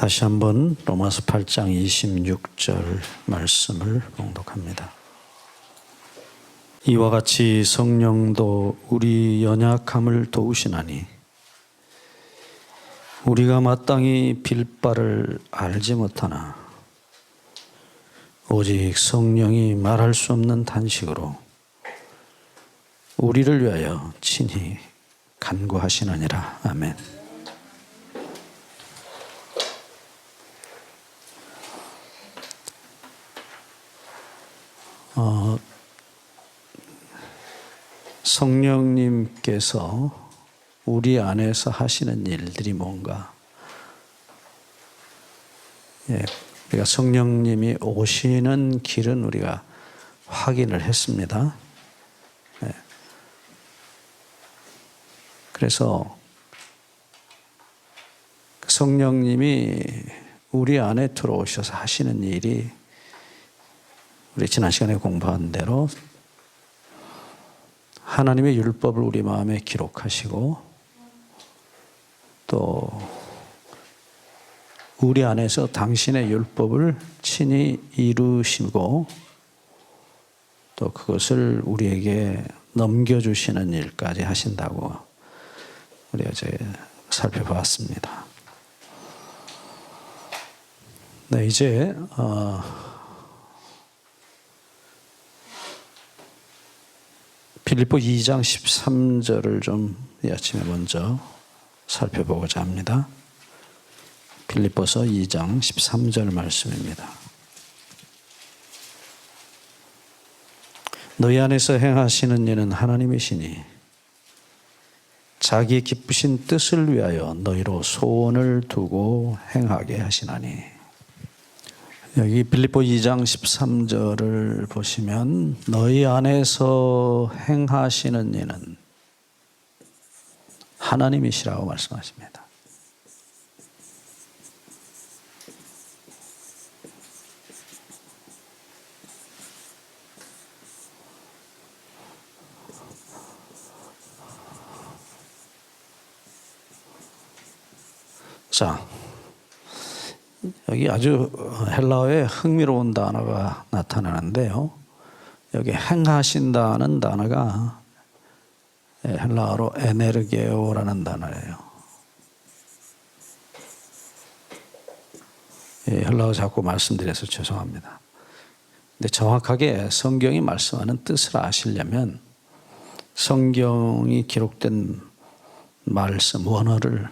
다시 한번 로마서 8장 26절 말씀을 봉독합니다. 이와 같이 성령도 우리 연약함을 도우시나니 우리가 마땅히 빌 바를 알지 못하나 오직 성령이 말할 수 없는 탄식으로 우리를 위하여 친히 간구하시느니라. 아멘. 성령님께서 우리 안에서 하시는 일들이 뭔가, 우리가 성령님이 오시는 길은 우리가 확인을 했습니다. 그래서 성령님이 우리 안에 들어오셔서 하시는 일이 우리 지난 시간에 공부한 대로 하나님의 율법을 우리 마음에 기록하시고 또 우리 안에서 당신의 율법을 친히 이루시고 또 그것을 우리에게 넘겨주시는 일까지 하신다고 우리가 이제 살펴봤습니다. 네, 이제 빌립보 2장 13절을 좀 이 아침에 먼저 살펴보고자 합니다. 빌립보서 2장 13절 말씀입니다. 너희 안에서 행하시는 일은 하나님이시니 자기 기쁘신 뜻을 위하여 너희로 소원을 두고 행하게 하시나니. 여기 빌립보 2장 13절을 보시면 너희 안에서 행하시는 이는 하나님이시라고 말씀하십니다. 자, 여기 아주 헬라어에 흥미로운 단어가 나타나는데요. 여기 행하신다는 단어가 헬라어로 에네르게오라는 단어예요. 헬라어 자꾸 말씀드려서 죄송합니다. 근데 정확하게 성경이 말씀하는 뜻을 아시려면 성경이 기록된 말씀, 원어를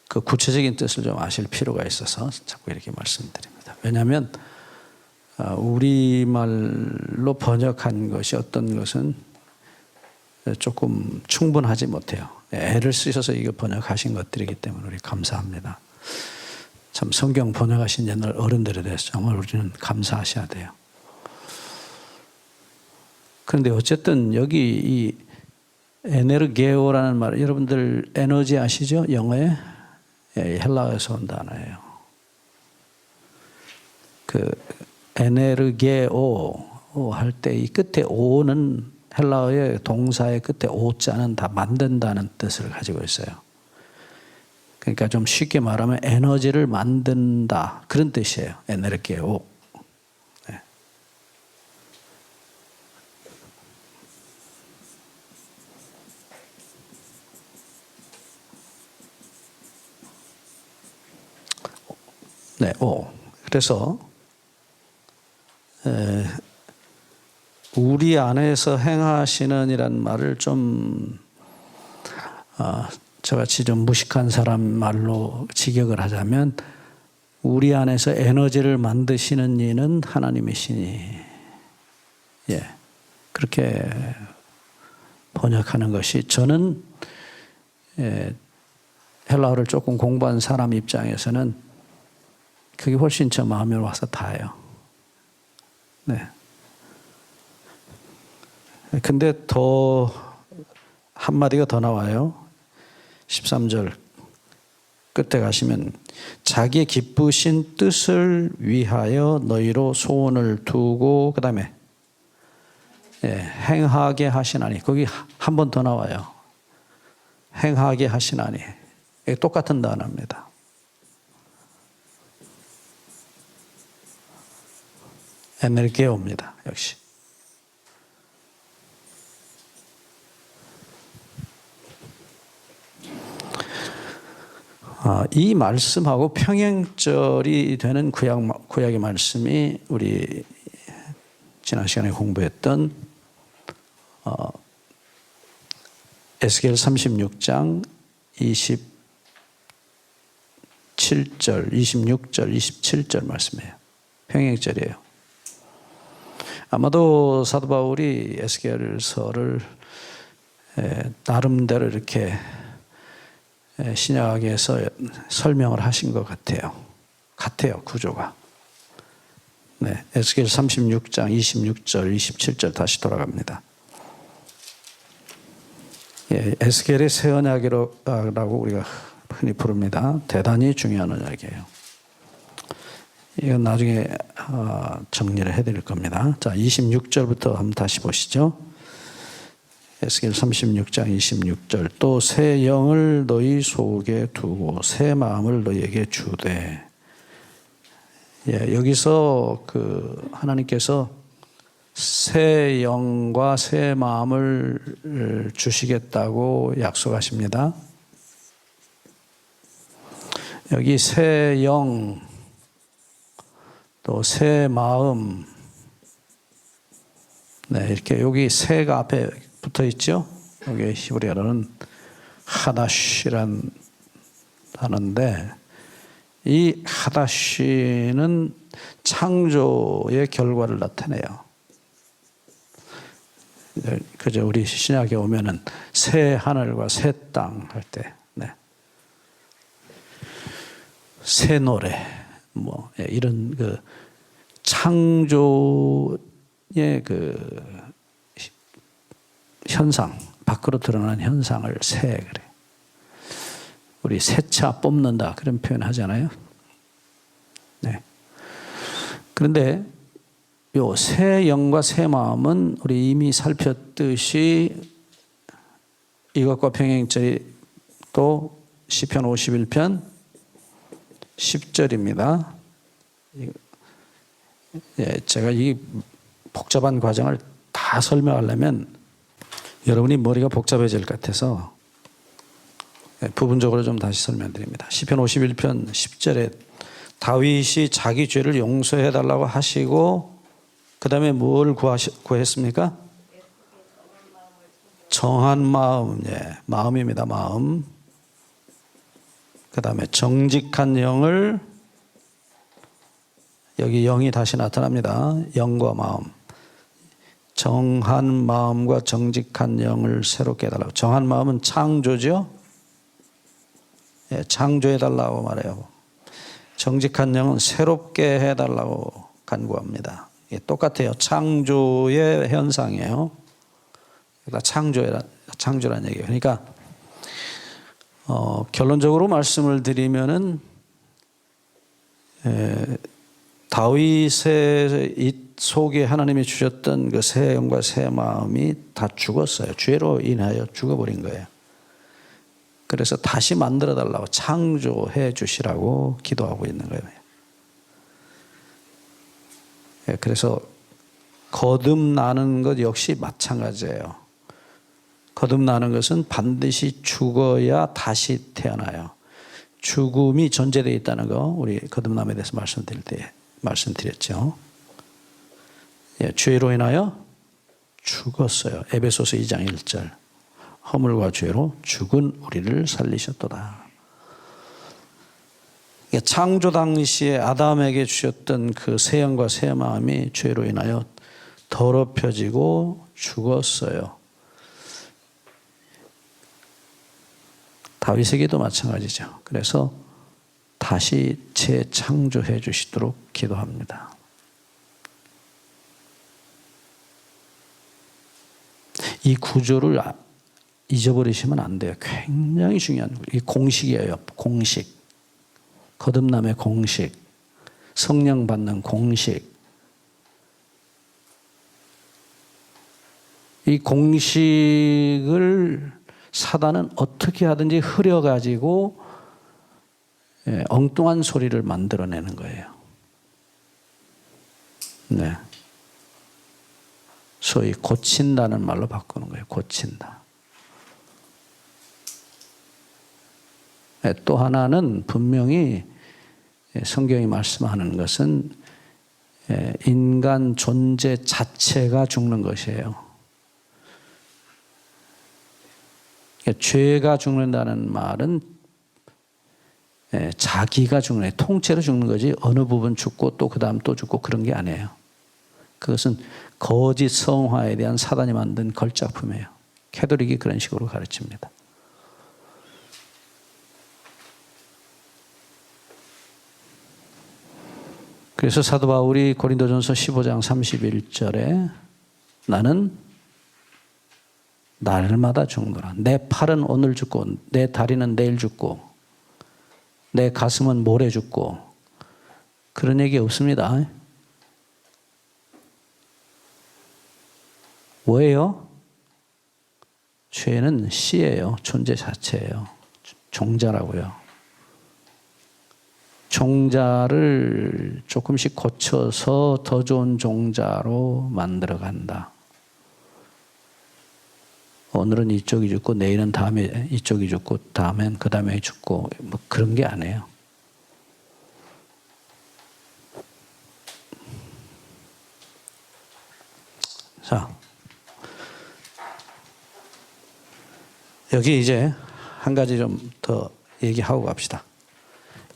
그 구체적인 뜻을 좀 아실 필요가 있어서 자꾸 이렇게 말씀드립니다. 왜냐하면 우리말로 번역한 것이 어떤 것은 조금 충분하지 못해요. 애를 쓰셔서 이거 번역하신 것들이기 때문에 우리 감사합니다. 참 성경 번역하신 옛날 어른들에 대해서 정말 우리는 감사하셔야 돼요. 그런데 어쨌든 여기 이 에네르게오라는 말, 여러분들 에너지 아시죠? 영어에? 헬라어에서 온 단어예요. 그 에네르게오 할 때 이 끝에 오는 헬라어의 동사의 끝에 오자는 다 만든다는 뜻을 가지고 있어요. 그러니까 좀 쉽게 말하면 에너지를 만든다 그런 뜻이에요. 에네르게오. 네. 네, 그래서 우리 안에서 행하시는 이란 말을 좀 저같이 좀 무식한 사람 말로 직역을 하자면 우리 안에서 에너지를 만드시는 이는 하나님이시니, 그렇게 번역하는 것이 저는 헬라어를 조금 공부한 사람 입장에서는 그게 훨씬 저 마음에 와서 닿아요. 네. 근데 더 한마디가 더 나와요. 13절 끝에 가시면 자기의 기쁘신 뜻을 위하여 너희로 소원을 두고 그 다음에 행하게 하시나니. 거기 한 번 더 나와요. 행하게 하시나니. 똑같은 단어입니다. 에넬게오입니다. 역시. 이 말씀하고 평행절이 되는 구약의 말씀이 우리 지난 시간에 공부했던 에스겔 36장 27절, 26절, 27절 말씀이에요. 평행절이에요. 아마도 사도 바울이 에스겔서를 나름대로 이렇게 신약에서 설명을 하신 것 같아요. 구조가. 네, 에스겔 36장 26절, 27절 다시 돌아갑니다. 예, 에스겔의 새 언약이라고 우리가 흔히 부릅니다. 대단히 중요한 언약이에요. 이건 나중에 정리를 해드릴 겁니다. 자, 26절부터 한번 다시 보시죠. 에스겔 36장 26절. 또 새 영을 너희 속에 두고 새 마음을 너희에게 주되. 예, 여기서 하나님께서 새 영과 새 마음을 주시겠다고 약속하십니다. 여기 새 영, 또 새 마음, 네, 이렇게 여기 새가 앞에 붙어 있죠. 여기 히브리어로는 하다시란 단어인데, 이 하다시는 창조의 결과를 나타내요. 그저 우리 신약에 오면은 새 하늘과 새 땅 할 때, 네. 새 노래, 이런 창조의 현상, 밖으로 드러난 현상을 그래. 우리 새차 뽑는다 그런 표현 하잖아요. 네. 그런데 요 새 영과 새 마음은 우리 이미 살폈듯이 이것과 평행절이 또 시편 51편 10절입니다. 예, 제가 이 복잡한 과정을 다 설명하려면 여러분이 머리가 복잡해질 것 같아서 부분적으로 좀 다시 설명드립니다. 시편 51편 10절에 다윗이 자기 죄를 용서해 달라고 하시고 그 다음에 뭘 구했습니까? 정한 마음, 예, 마음입니다. 마음. 그 다음에 정직한 영을, 여기 영이 다시 나타납니다. 영과 마음. 정한 마음과 정직한 영을 새롭게 해달라고. 정한 마음은 창조죠. 예, 창조해달라고 말해요. 정직한 영은 새롭게 해달라고 간구합니다. 예, 똑같아요. 창조의 현상이에요. 그러니까 창조란 얘기예요. 그러니까 결론적으로 말씀을 드리면은 다윗의 이 속에 하나님이 주셨던 그 새 영과 새 마음이 다 죽었어요. 죄로 인하여 죽어버린 거예요. 그래서 다시 만들어 달라고 창조해 주시라고 기도하고 있는 거예요. 그래서 거듭나는 것 역시 마찬가지예요. 거듭나는 것은 반드시 죽어야 다시 태어나요. 죽음이 전제되어 있다는 거 우리 거듭남에 대해서 말씀드릴 때 말씀드렸죠. 예, 죄로 인하여 죽었어요. 에베소서 2장 1절. 허물과 죄로 죽은 우리를 살리셨도다. 창조 당시에 아담에게 주셨던 그 새 영과 새 마음이 죄로 인하여 더럽혀지고 죽었어요. 다윗에게도 마찬가지죠. 그래서 다시 재창조해 주시도록 기도합니다. 이 구조를 잊어버리시면 안 돼요. 굉장히 중요한 이 공식이에요. 공식. 거듭남의 공식. 성령 받는 공식. 이 공식을 사단은 어떻게 하든지 흐려가지고 엉뚱한 소리를 만들어내는 거예요. 네. 소위 고친다는 말로 바꾸는 거예요. 고친다. 또 하나는 분명히 성경이 말씀하는 것은 인간 존재 자체가 죽는 것이에요. 죄가 죽는다는 말은 자기가 죽는 거예요. 통째로 죽는 거지 어느 부분 죽고 또 그 다음 또 죽고 그런 게 아니에요. 그것은 거짓 성화에 대한 사단이 만든 걸작품이에요. 캐톨릭이 그런 식으로 가르칩니다. 그래서 사도 바울이 고린도전서 15장 31절에 나는 날마다 죽노라. 내 팔은 오늘 죽고 내 다리는 내일 죽고 내 가슴은 모레 죽고 그런 얘기 없습니다. 뭐예요? 죄는 씨예요. 존재 자체예요. 종자라고요. 종자를 조금씩 고쳐서 더 좋은 종자로 만들어간다. 오늘은 이쪽이 죽고 내일은 다음에 이쪽이 죽고 다음엔 그 다음에 죽고 뭐 그런 게 아니에요. 자, 여기 이제 한 가지 좀 더 얘기하고 갑시다.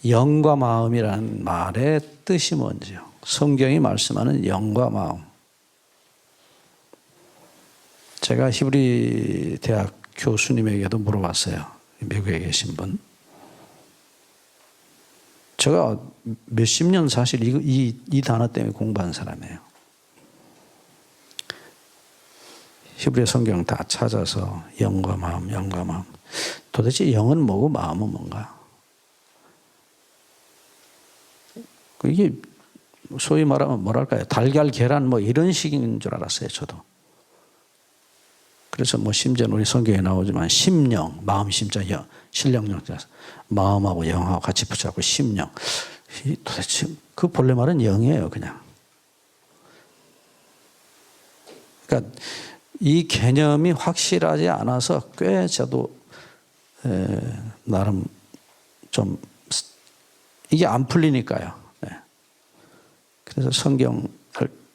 영과 마음이라는 말의 뜻이 뭔지요? 성경이 말씀하는 영과 마음. 제가 히브리 대학 교수님에게도 물어봤어요. 미국에 계신 분. 제가 몇십 년 사실 이 단어 때문에 공부한 사람이에요. 히브리 성경 다 찾아서 영과 마음, 영과 마음. 도대체 영은 뭐고 마음은 뭔가? 이게 소위 말하면 뭐랄까요? 달걀, 계란 뭐 이런 식인 줄 알았어요, 저도. 그래서 뭐 심지어는 우리 성경에 나오지만 심령, 마음 심자 영, 신령령, 마음하고 영하고 같이 붙잡고 심령. 도대체 그 본래 말은 영이에요, 그냥. 그러니까 이 개념이 확실하지 않아서 꽤 저도 나름 좀 이게 안 풀리니까요. 그래서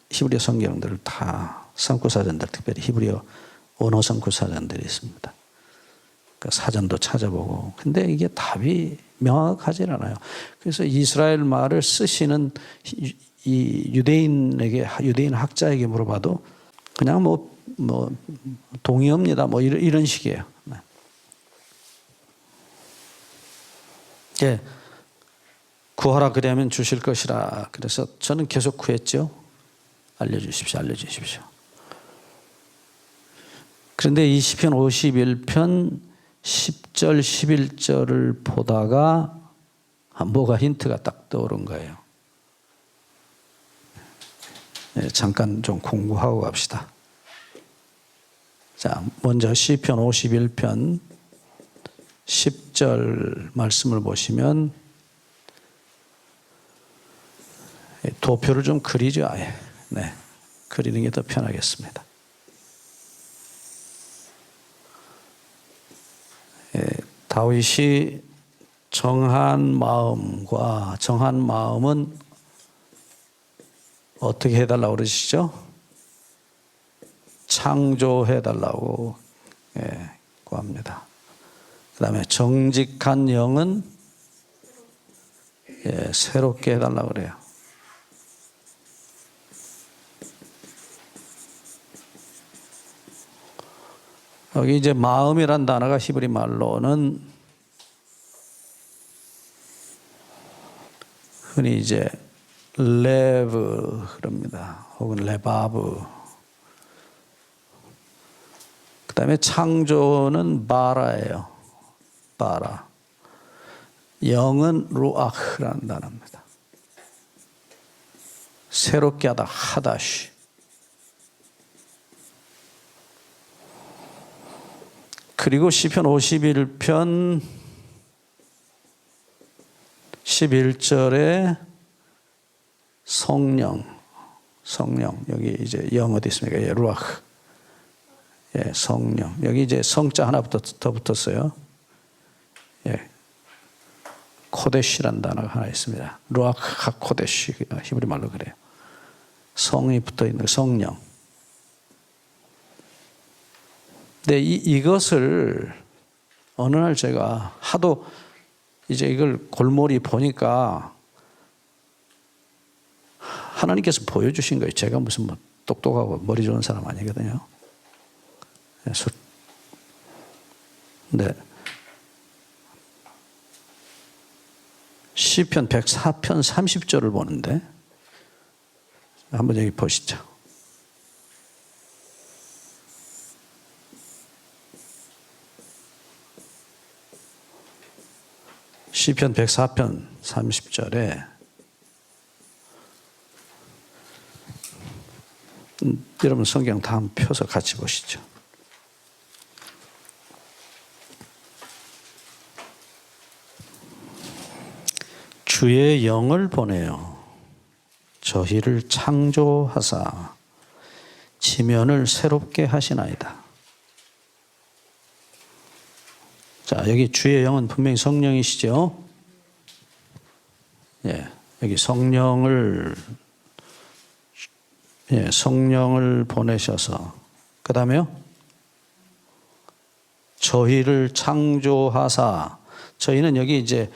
히브리어 성경들을 다 성구사전들, 특별히 히브리어 언어 성구사전들이 있습니다. 그러니까 사전도 찾아보고. 근데 이게 답이 명확하지 않아요. 그래서 이스라엘 말을 쓰시는 이 유대인 학자에게 물어봐도 그냥 뭐 동의합니다. 뭐 이런 식이에요. 예. 구하라 그리하면 주실 것이라. 그래서 저는 계속 구했죠. 알려주십시오. 알려주십시오. 그런데 이 시편 51편 10절 11절을 보다가 뭐가 힌트가 딱 떠오른 거예요. 네, 잠깐 좀 공부하고 갑시다. 자, 먼저 시편 51편 10절 말씀을 보시면 도표를 좀 그리죠, 아예. 네, 그리는 게 더 편하겠습니다. 다윗이 정한 마음은 어떻게 해달라고 그러시죠? 창조해달라고 구합니다. 그 다음에 정직한 영은 새롭게 해달라고 그래요. 여기 이제 마음이란 단어가 히브리 말로는 흔히 이제 레브 그럽니다. 혹은 레바브. 그 다음에 창조는 바라예요. 바라. 영은 루아흐라는 단어입니다. 새롭게 하다, 하다시. 그리고 시편 51편 11절에 성령. 여기 이제 영 어디 있습니까? 예, 루아흐. 예, 성령. 여기 이제 성자 하나부터 더 붙었어요. 예. 코데시라는 단어가 하나 있습니다. 루아흐 하코데시. 히브리 말로 그래요. 성이 붙어 있는 성령. 근데 이것을 어느 날 제가 하도 이제 이걸 골몰이 보니까 하나님께서 보여주신 거예요. 제가 무슨 뭐 똑똑하고 머리 좋은 사람 아니거든요. 근데 시편 104편 30절을 보는데 한번 여기 보시죠. 시편 104편 30절에 여러분 성경 다 한번 펴서 같이 보시죠. 주의 영을 보내어 저희를 창조하사 지면을 새롭게 하시나이다. 자, 여기 주의 영은 분명히 성령이시죠? 예, 여기 성령을 보내셔서 그 다음에요. 저희를 창조하사, 저희는 여기 이제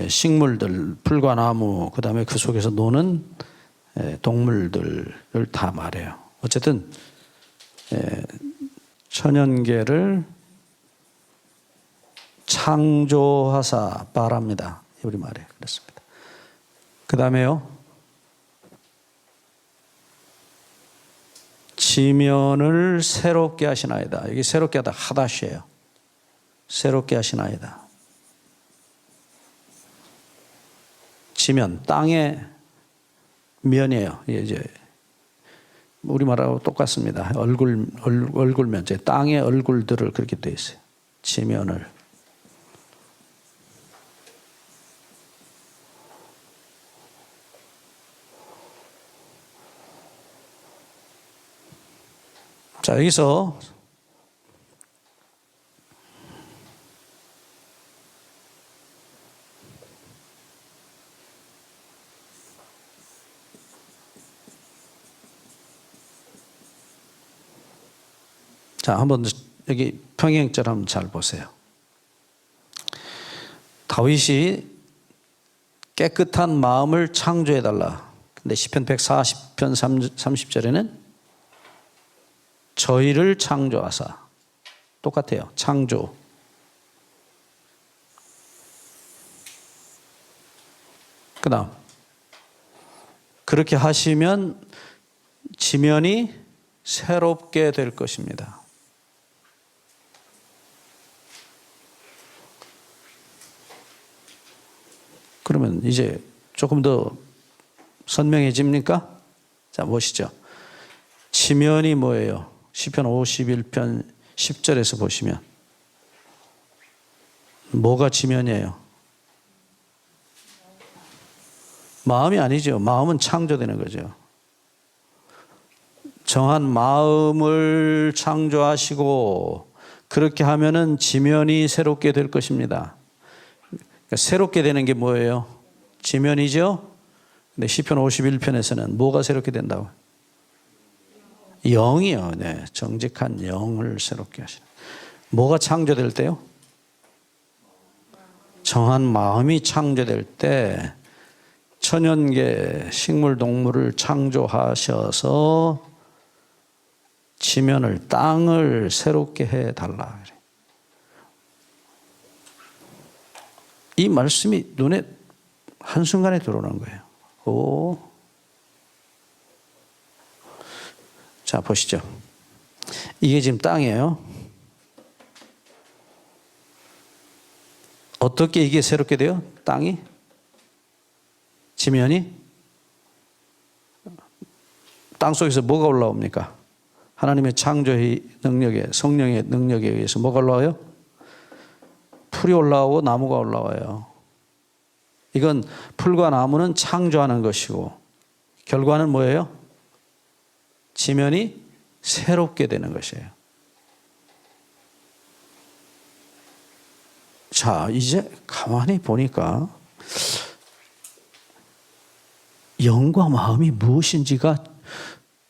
식물들, 풀과 나무, 그 다음에 그 속에서 노는 동물들을 다 말해요. 어쨌든 천연계를 창조하사 바랍니다. 우리 말에 그렇습니다. 그 다음에요. 지면을 새롭게 하시나이다. 여기 새롭게 하다 하다시예요. 새롭게 하시나이다. 지면, 땅의 면이에요. 이제 우리말하고 똑같습니다. 얼굴면, 땅의 얼굴들을 그렇게 되어 있어요. 지면을. 자, 여기서 자, 한번 여기 평행절 한번 잘 보세요. 다윗이 깨끗한 마음을 창조해달라. 근데 시편 140편 30절에는 저희를 창조하사. 똑같아요. 창조. 그 다음 그렇게 하시면 지면이 새롭게 될 것입니다. 그러면 이제 조금 더 선명해집니까? 자, 보시죠. 지면이 뭐예요? 시편 51편 10절에서 보시면 뭐가 지면이에요? 마음이 아니죠. 마음은 창조되는 거죠. 정한 마음을 창조하시고 그렇게 하면은 지면이 새롭게 될 것입니다. 그러니까 새롭게 되는 게 뭐예요? 지면이죠. 근데 시편 51편에서는 뭐가 새롭게 된다고? 영이요. 네, 정직한 영을 새롭게 하시는. 뭐가 창조될 때요? 정한 마음이 창조될 때 천연계 식물 동물을 창조하셔서 지면을 땅을 새롭게 해달라. 이 말씀이 눈에 한순간에 들어오는 거예요. 오. 자, 보시죠. 이게 지금 땅이에요. 어떻게 이게 새롭게 돼요? 땅이? 지면이? 땅 속에서 뭐가 올라옵니까? 하나님의 창조의 능력에, 성령의 능력에 의해서 뭐가 올라와요? 풀이 올라오고 나무가 올라와요. 이건 풀과 나무는 창조하는 것이고 결과는 뭐예요? 지면이 새롭게 되는 것이에요. 자, 이제 가만히 보니까 영과 마음이 무엇인지가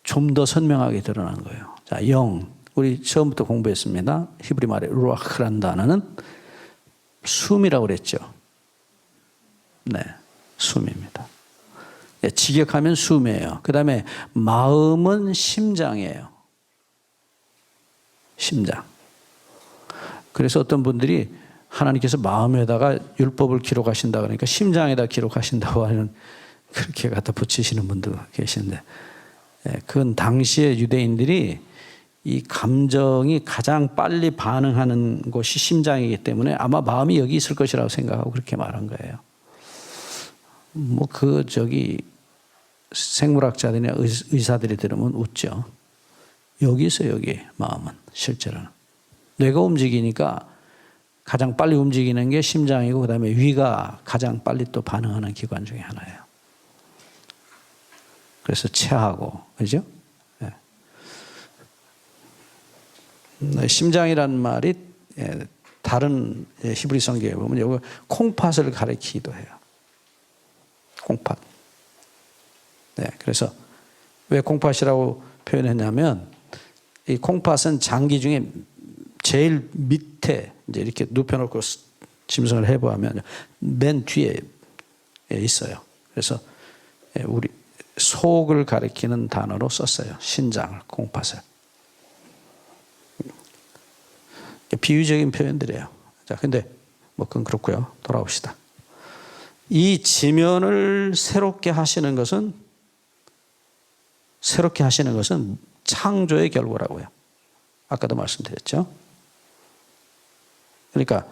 좀 더 선명하게 드러난 거예요. 자, 영. 우리 처음부터 공부했습니다. 히브리 말에 루아흐라는 단어는 숨이라고 그랬죠. 네, 숨입니다. 네, 직역하면 숨이에요. 그 다음에 마음은 심장이에요. 심장. 그래서 어떤 분들이 하나님께서 마음에다가 율법을 기록하신다 그러니까 심장에다 기록하신다고 하는 그렇게 갖다 붙이시는 분도 계시는데, 그건 당시에 유대인들이 이 감정이 가장 빨리 반응하는 곳이 심장이기 때문에 아마 마음이 여기 있을 것이라고 생각하고 그렇게 말한 거예요. 생물학자들이나 의사들이 들으면 웃죠. 여기 있어요, 여기 마음은 실제로는. 뇌가 움직이니까 가장 빨리 움직이는 게 심장이고 그 다음에 위가 가장 빨리 또 반응하는 기관 중에 하나예요. 그래서 체하고, 그죠? 네. 심장이라는 말이 다른 히브리 성경에 보면 여기 콩팥을 가리키기도 해요. 콩팥. 네, 그래서 왜 콩팥이라고 표현했냐면 이 콩팥은 장기 중에 제일 밑에 이제 이렇게 눕혀놓고 짐승을 해보면 맨 뒤에 있어요. 그래서 우리 속을 가리키는 단어로 썼어요. 신장을, 콩팥을. 비유적인 표현들이에요. 자, 근데 뭐 그건 그렇고요. 돌아옵시다. 이 지면을 새롭게 하시는 것은 창조의 결과라고요. 아까도 말씀드렸죠. 그러니까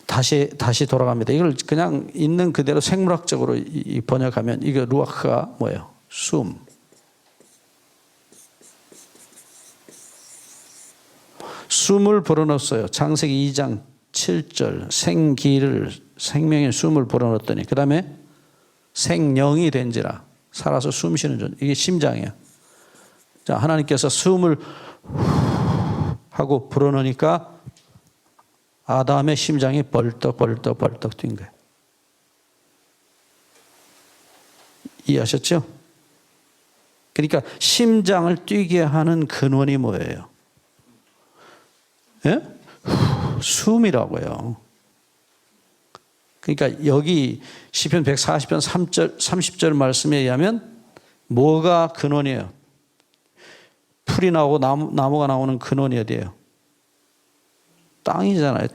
다시 돌아갑니다. 이걸 그냥 있는 그대로 생물학적으로 번역하면 이거 루아흐가 뭐예요? 숨. 숨을 불어넣었어요. 창세기 2장 7절 생명의 숨을 불어넣었더니 그 다음에 생령이 된지라 살아서 숨 쉬는 존재. 이게 심장이에요. 자, 하나님께서 숨을 하고 불어넣으니까 아담의 심장이 벌떡 뛴 거예요. 이해하셨죠? 그러니까 심장을 뛰게 하는 근원이 뭐예요? 예? 숨이라고요. 그러니까 여기 시편 140편 30절 말씀에 의하면 뭐가 근원이에요? 풀이 나오고 나무가 나오는 근원이 어디예요? 땅이잖아요.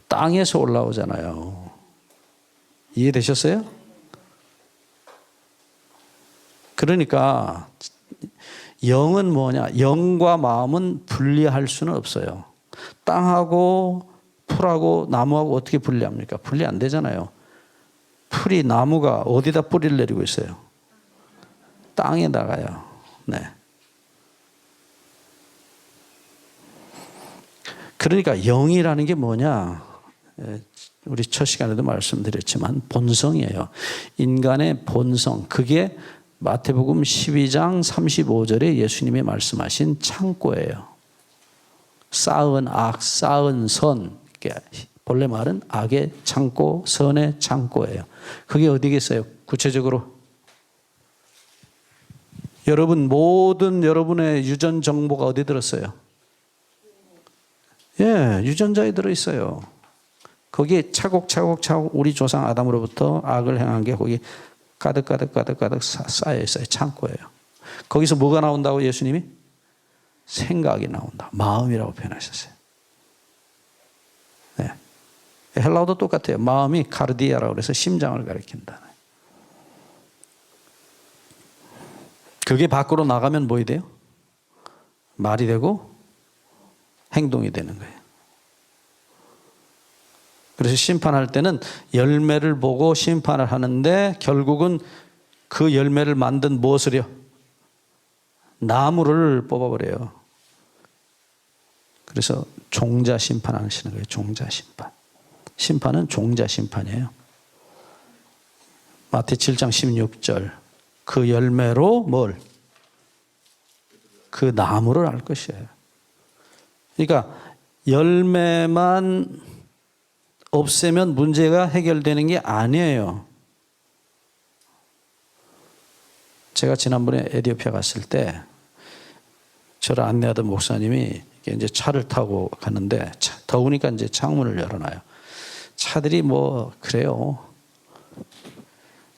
땅에서 올라오잖아요. 이해되셨어요? 그러니까 영은 뭐냐? 영과 마음은 분리할 수는 없어요. 땅하고 풀하고 나무하고 어떻게 분리합니까? 분리 안 되잖아요. 나무가 어디다 뿌리를 내리고 있어요? 땅에다가요. 네. 그러니까 영이라는 게 뭐냐? 우리 첫 시간에도 말씀드렸지만 본성이에요. 인간의 본성. 그게 마태복음 12장 35절에 예수님이 말씀하신 창고예요. 쌓은 악, 쌓은 선. 본래 말은 악의 창고, 선의 창고예요. 그게 어디겠어요? 구체적으로 모든 여러분의 유전 정보가 어디 들었어요? 예, 유전자에 들어있어요. 거기에 차곡차곡 우리 조상 아담으로부터 악을 행한 게 거기 가득 쌓여 있어요. 창고예요. 거기서 뭐가 나온다고 예수님이? 생각이 나온다. 마음이라고 표현하셨어요. 네. 헬라어도 똑같아요. 마음이 카르디아라고 해서 심장을 가리킨다. 그게 밖으로 나가면 뭐 돼요? 말이 되고 행동이 되는 거예요. 그래서 심판할 때는 열매를 보고 심판을 하는데 결국은 그 열매를 만든 무엇을요? 나무를 뽑아버려요. 그래서 종자 심판하시는 거예요. 종자 심판. 심판은 종자 심판이에요. 마태 7장 16절 그 열매로 뭘? 그 나무를 알 것이에요. 그러니까 열매만 없애면 문제가 해결되는 게 아니에요. 제가 지난번에 에티오피아 갔을 때 저를 안내하던 목사님이 이제 차를 타고 가는데 더우니까 이제 창문을 열어놔요. 차들이 뭐 그래요.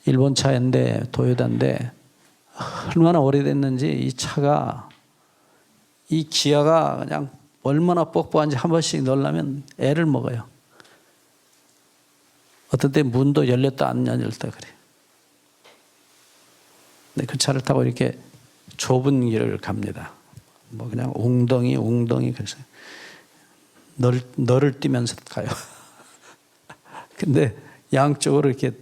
일본 차인데 도요타인데 얼마나 오래됐는지 이 차가 이 기아가 그냥 얼마나 뻑뻑한지 한 번씩 넣으려면 애를 먹어요. 어떤 때 문도 열렸다 안 열렸다 그래요. 근데 그 차를 타고 이렇게 좁은 길을 갑니다. 뭐 그냥 웅덩이 그래서 너를 뛰면서 가요. 근데 양쪽으로 이렇게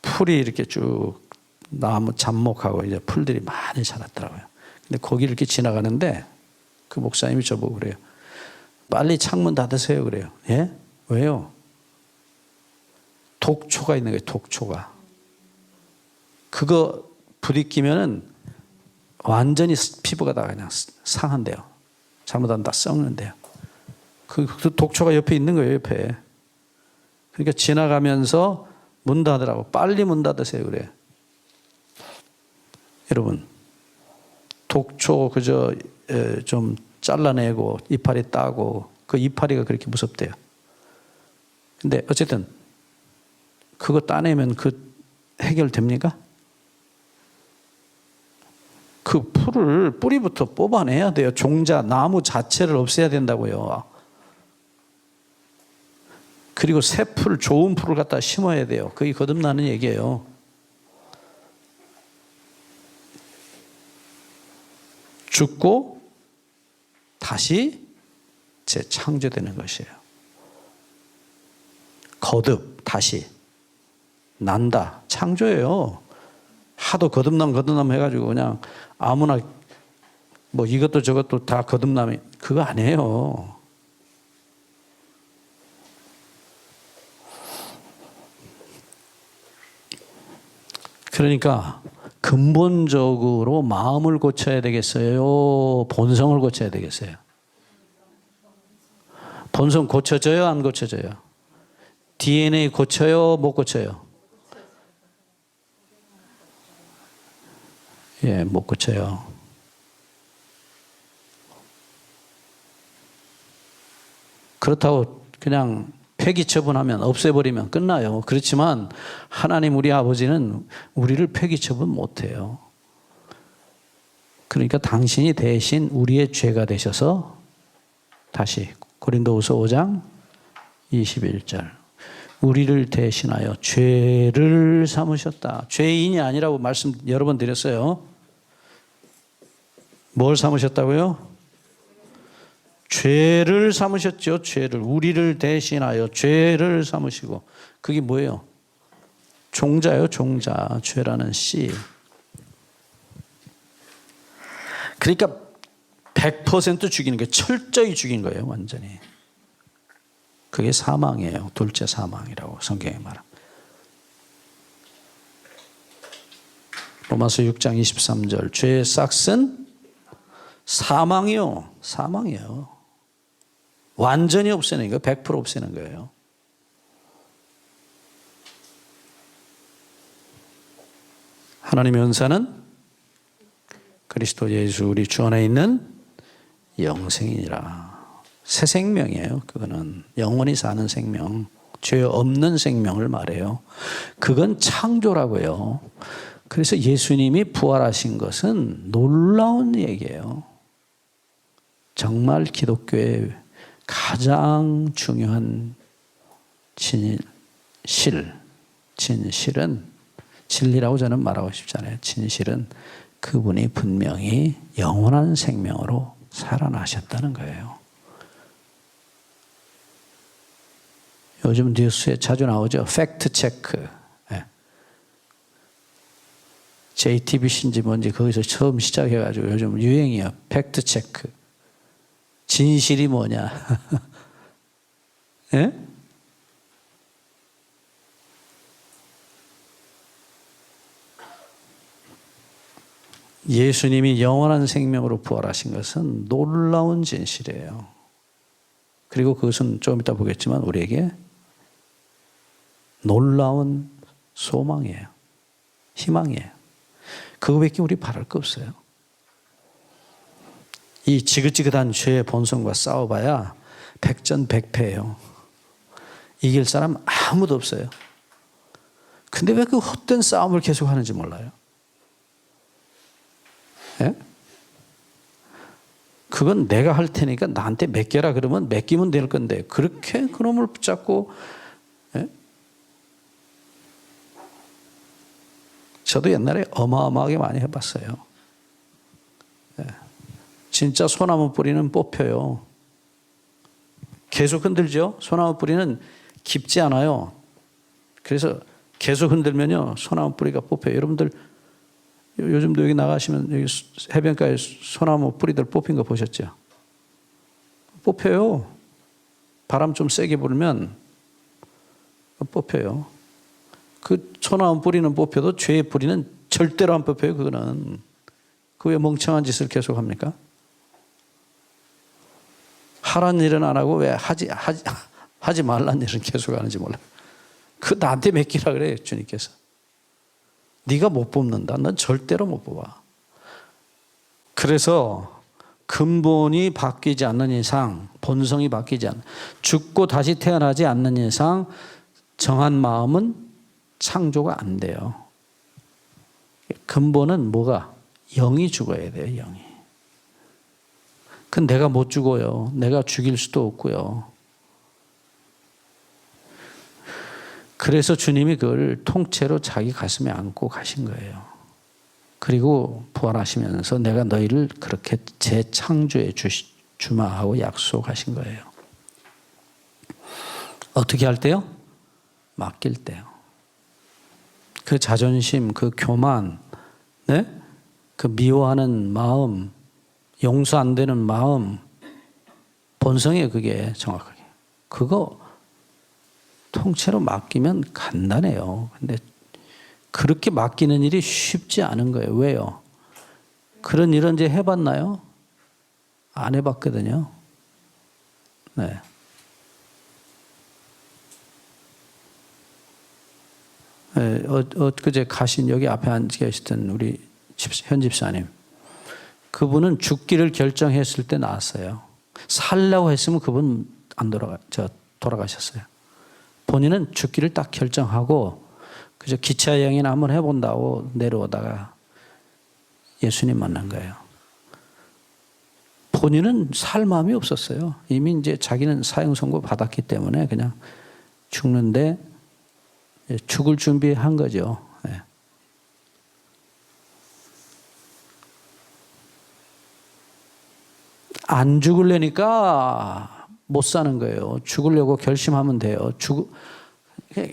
풀이 이렇게 쭉 나무 잡목하고 이제 풀들이 많이 자랐더라고요. 근데 거기를 이렇게 지나가는데 그 목사님이 저보고 그래요. 빨리 창문 닫으세요 그래요. 예? 왜요? 독초가 있는 거예요. 독초가. 그거 부딪히면은 완전히 피부가 다 그냥 상한대요. 잘못하면 다 썩는데요. 그 독초가 옆에 있는 거예요. 옆에. 그러니까 지나가면서 문 닫으라고. 빨리 문 닫으세요 그래. 여러분 독초 그저 좀 잘라내고 이파리 따고 그 이파리가 그렇게 무섭대요. 근데 어쨌든 그거 따내면 그 해결됩니까? 그 풀을 뿌리부터 뽑아내야 돼요. 종자, 나무 자체를 없애야 된다고요. 그리고 새 풀, 좋은 풀을 갖다 심어야 돼요. 그게 거듭나는 얘기예요. 죽고 다시 재창조되는 것이에요. 거듭, 다시 난다, 창조예요. 하도 거듭남 해가지고 그냥 아무나 뭐 이것도 저것도 다 거듭남이 그거 아니에요. 그러니까 근본적으로 마음을 고쳐야 되겠어요? 본성을 고쳐야 되겠어요? 본성 고쳐져요? 안 고쳐져요? DNA 고쳐요? 못 고쳐요? 예, 못 고쳐요. 그렇다고 그냥 폐기 처분하면 없애버리면 끝나요. 그렇지만 하나님 우리 아버지는 우리를 폐기 처분 못해요. 그러니까 당신이 대신 우리의 죄가 되셔서 다시 고린도후서 5장 21절 우리를 대신하여 죄를 삼으셨다. 죄인이 아니라고 말씀 여러 번 드렸어요. 뭘 삼으셨다고요? 죄를 삼으셨죠. 죄를. 우리를 대신하여 죄를 삼으시고. 그게 뭐예요? 종자요. 종자. 죄라는 씨. 그러니까 100% 죽이는 게 철저히 죽인 거예요. 완전히. 그게 사망이에요. 둘째 사망이라고 성경에 말합니다. 로마서 6장 23절 죄의 싹은 사망이요. 사망이에요. 완전히 없애는 거예요. 100% 없애는 거예요. 하나님의 은사는 그리스도 예수 우리 주 안에 있는 영생이니라. 새 생명이에요. 그거는 영원히 사는 생명, 죄 없는 생명을 말해요. 그건 창조라고요. 그래서 예수님이 부활하신 것은 놀라운 얘기예요. 정말 기독교의 가장 중요한 진실은 진리라고 저는 말하고 싶지 않아요. 진실은 그분이 분명히 영원한 생명으로 살아나셨다는 거예요. 요즘 뉴스에 자주 나오죠. 팩트 체크. JTBC인지 뭔지 거기서 처음 시작해가지고 요즘 유행이야. 팩트 체크. 진실이 뭐냐? 예? 예수님이 영원한 생명으로 부활하신 것은 놀라운 진실이에요. 그리고 그것은 좀 이따 보겠지만 우리에게 놀라운 소망이에요. 희망이에요. 그거밖에 우리 바랄 거 없어요. 이 지긋지긋한 죄의 본성과 싸워봐야 백전백패예요. 이길 사람 아무도 없어요. 근데 왜 그 헛된 싸움을 계속 하는지 몰라요. 예? 그건 내가 할 테니까 나한테 맡겨라 그러면 맡기면 될 건데 그렇게 그놈을 붙잡고, 예? 저도 옛날에 어마어마하게 많이 해봤어요. 예. 진짜 소나무 뿌리는 뽑혀요. 계속 흔들죠. 소나무 뿌리는 깊지 않아요. 그래서 계속 흔들면요 소나무 뿌리가 뽑혀요. 여러분들 요즘도 여기 나가시면 여기 해변가에 소나무 뿌리들 뽑힌 거 보셨죠? 뽑혀요. 바람 좀 세게 불면 뽑혀요. 그 소나무 뿌리는 뽑혀도 죄의 뿌리는 절대로 안 뽑혀요. 그거는. 그 왜 멍청한 짓을 계속 합니까? 하라는 일은 안 하고 왜 하지 말라는 일은 계속 하는지 몰라요. 그 나한테 맡기라 그래요. 주님께서. 네가 못 뽑는다. 넌 절대로 못 뽑아. 그래서 근본이 바뀌지 않는 이상, 본성이 바뀌지 않는, 죽고 다시 태어나지 않는 이상 정한 마음은 창조가 안 돼요. 근본은 뭐가? 영이 죽어야 돼요. 영이. 그건 내가 못 죽어요. 내가 죽일 수도 없고요. 그래서 주님이 그걸 통째로 자기 가슴에 안고 가신 거예요. 그리고 부활하시면서 내가 너희를 그렇게 재창조해 주마 하고 약속하신 거예요. 어떻게 할 때요? 맡길 때요. 그 자존심, 그 교만, 네? 그 미워하는 마음, 용서 안 되는 마음, 본성이에요. 그게 정확하게. 그거 통째로 맡기면 간단해요. 근데 그렇게 맡기는 일이 쉽지 않은 거예요. 왜요? 그런 일은 이제 해봤나요? 안 해봤거든요. 네. 네, 엊그제 가신 여기 앞에 앉아 계시던 우리 현 집사님. 그분은 죽기를 결정했을 때 나왔어요. 살려고 했으면 그분 안 돌아가셨어요. 본인은 죽기를 딱 결정하고 그저 기차 여행이나 한번 해본다고 내려오다가 예수님 만난 거예요. 본인은 살 마음이 없었어요. 이미 이제 자기는 사형 선고 받았기 때문에 그냥 죽는데 죽을 준비한 거죠. 네. 안 죽으려니까 못 사는 거예요. 죽으려고 결심하면 돼요.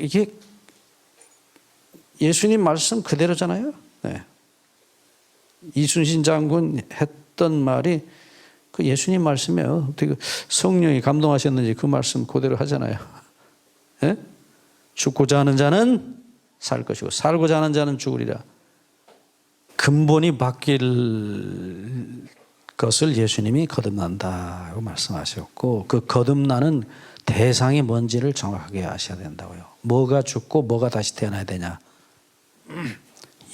이게 예수님 말씀 그대로잖아요. 네. 이순신 장군 했던 말이 그 예수님 말씀이에요. 어떻게 성령이 감동하셨는지 그 말씀 그대로 하잖아요. 네? 죽고자 하는 자는 살 것이고 살고자 하는 자는 죽으리라. 근본이 바뀔 것을 예수님이 거듭난다고 말씀하셨고 그 거듭나는 대상이 뭔지를 정확하게 아셔야 된다고요. 뭐가 죽고 뭐가 다시 태어나야 되냐.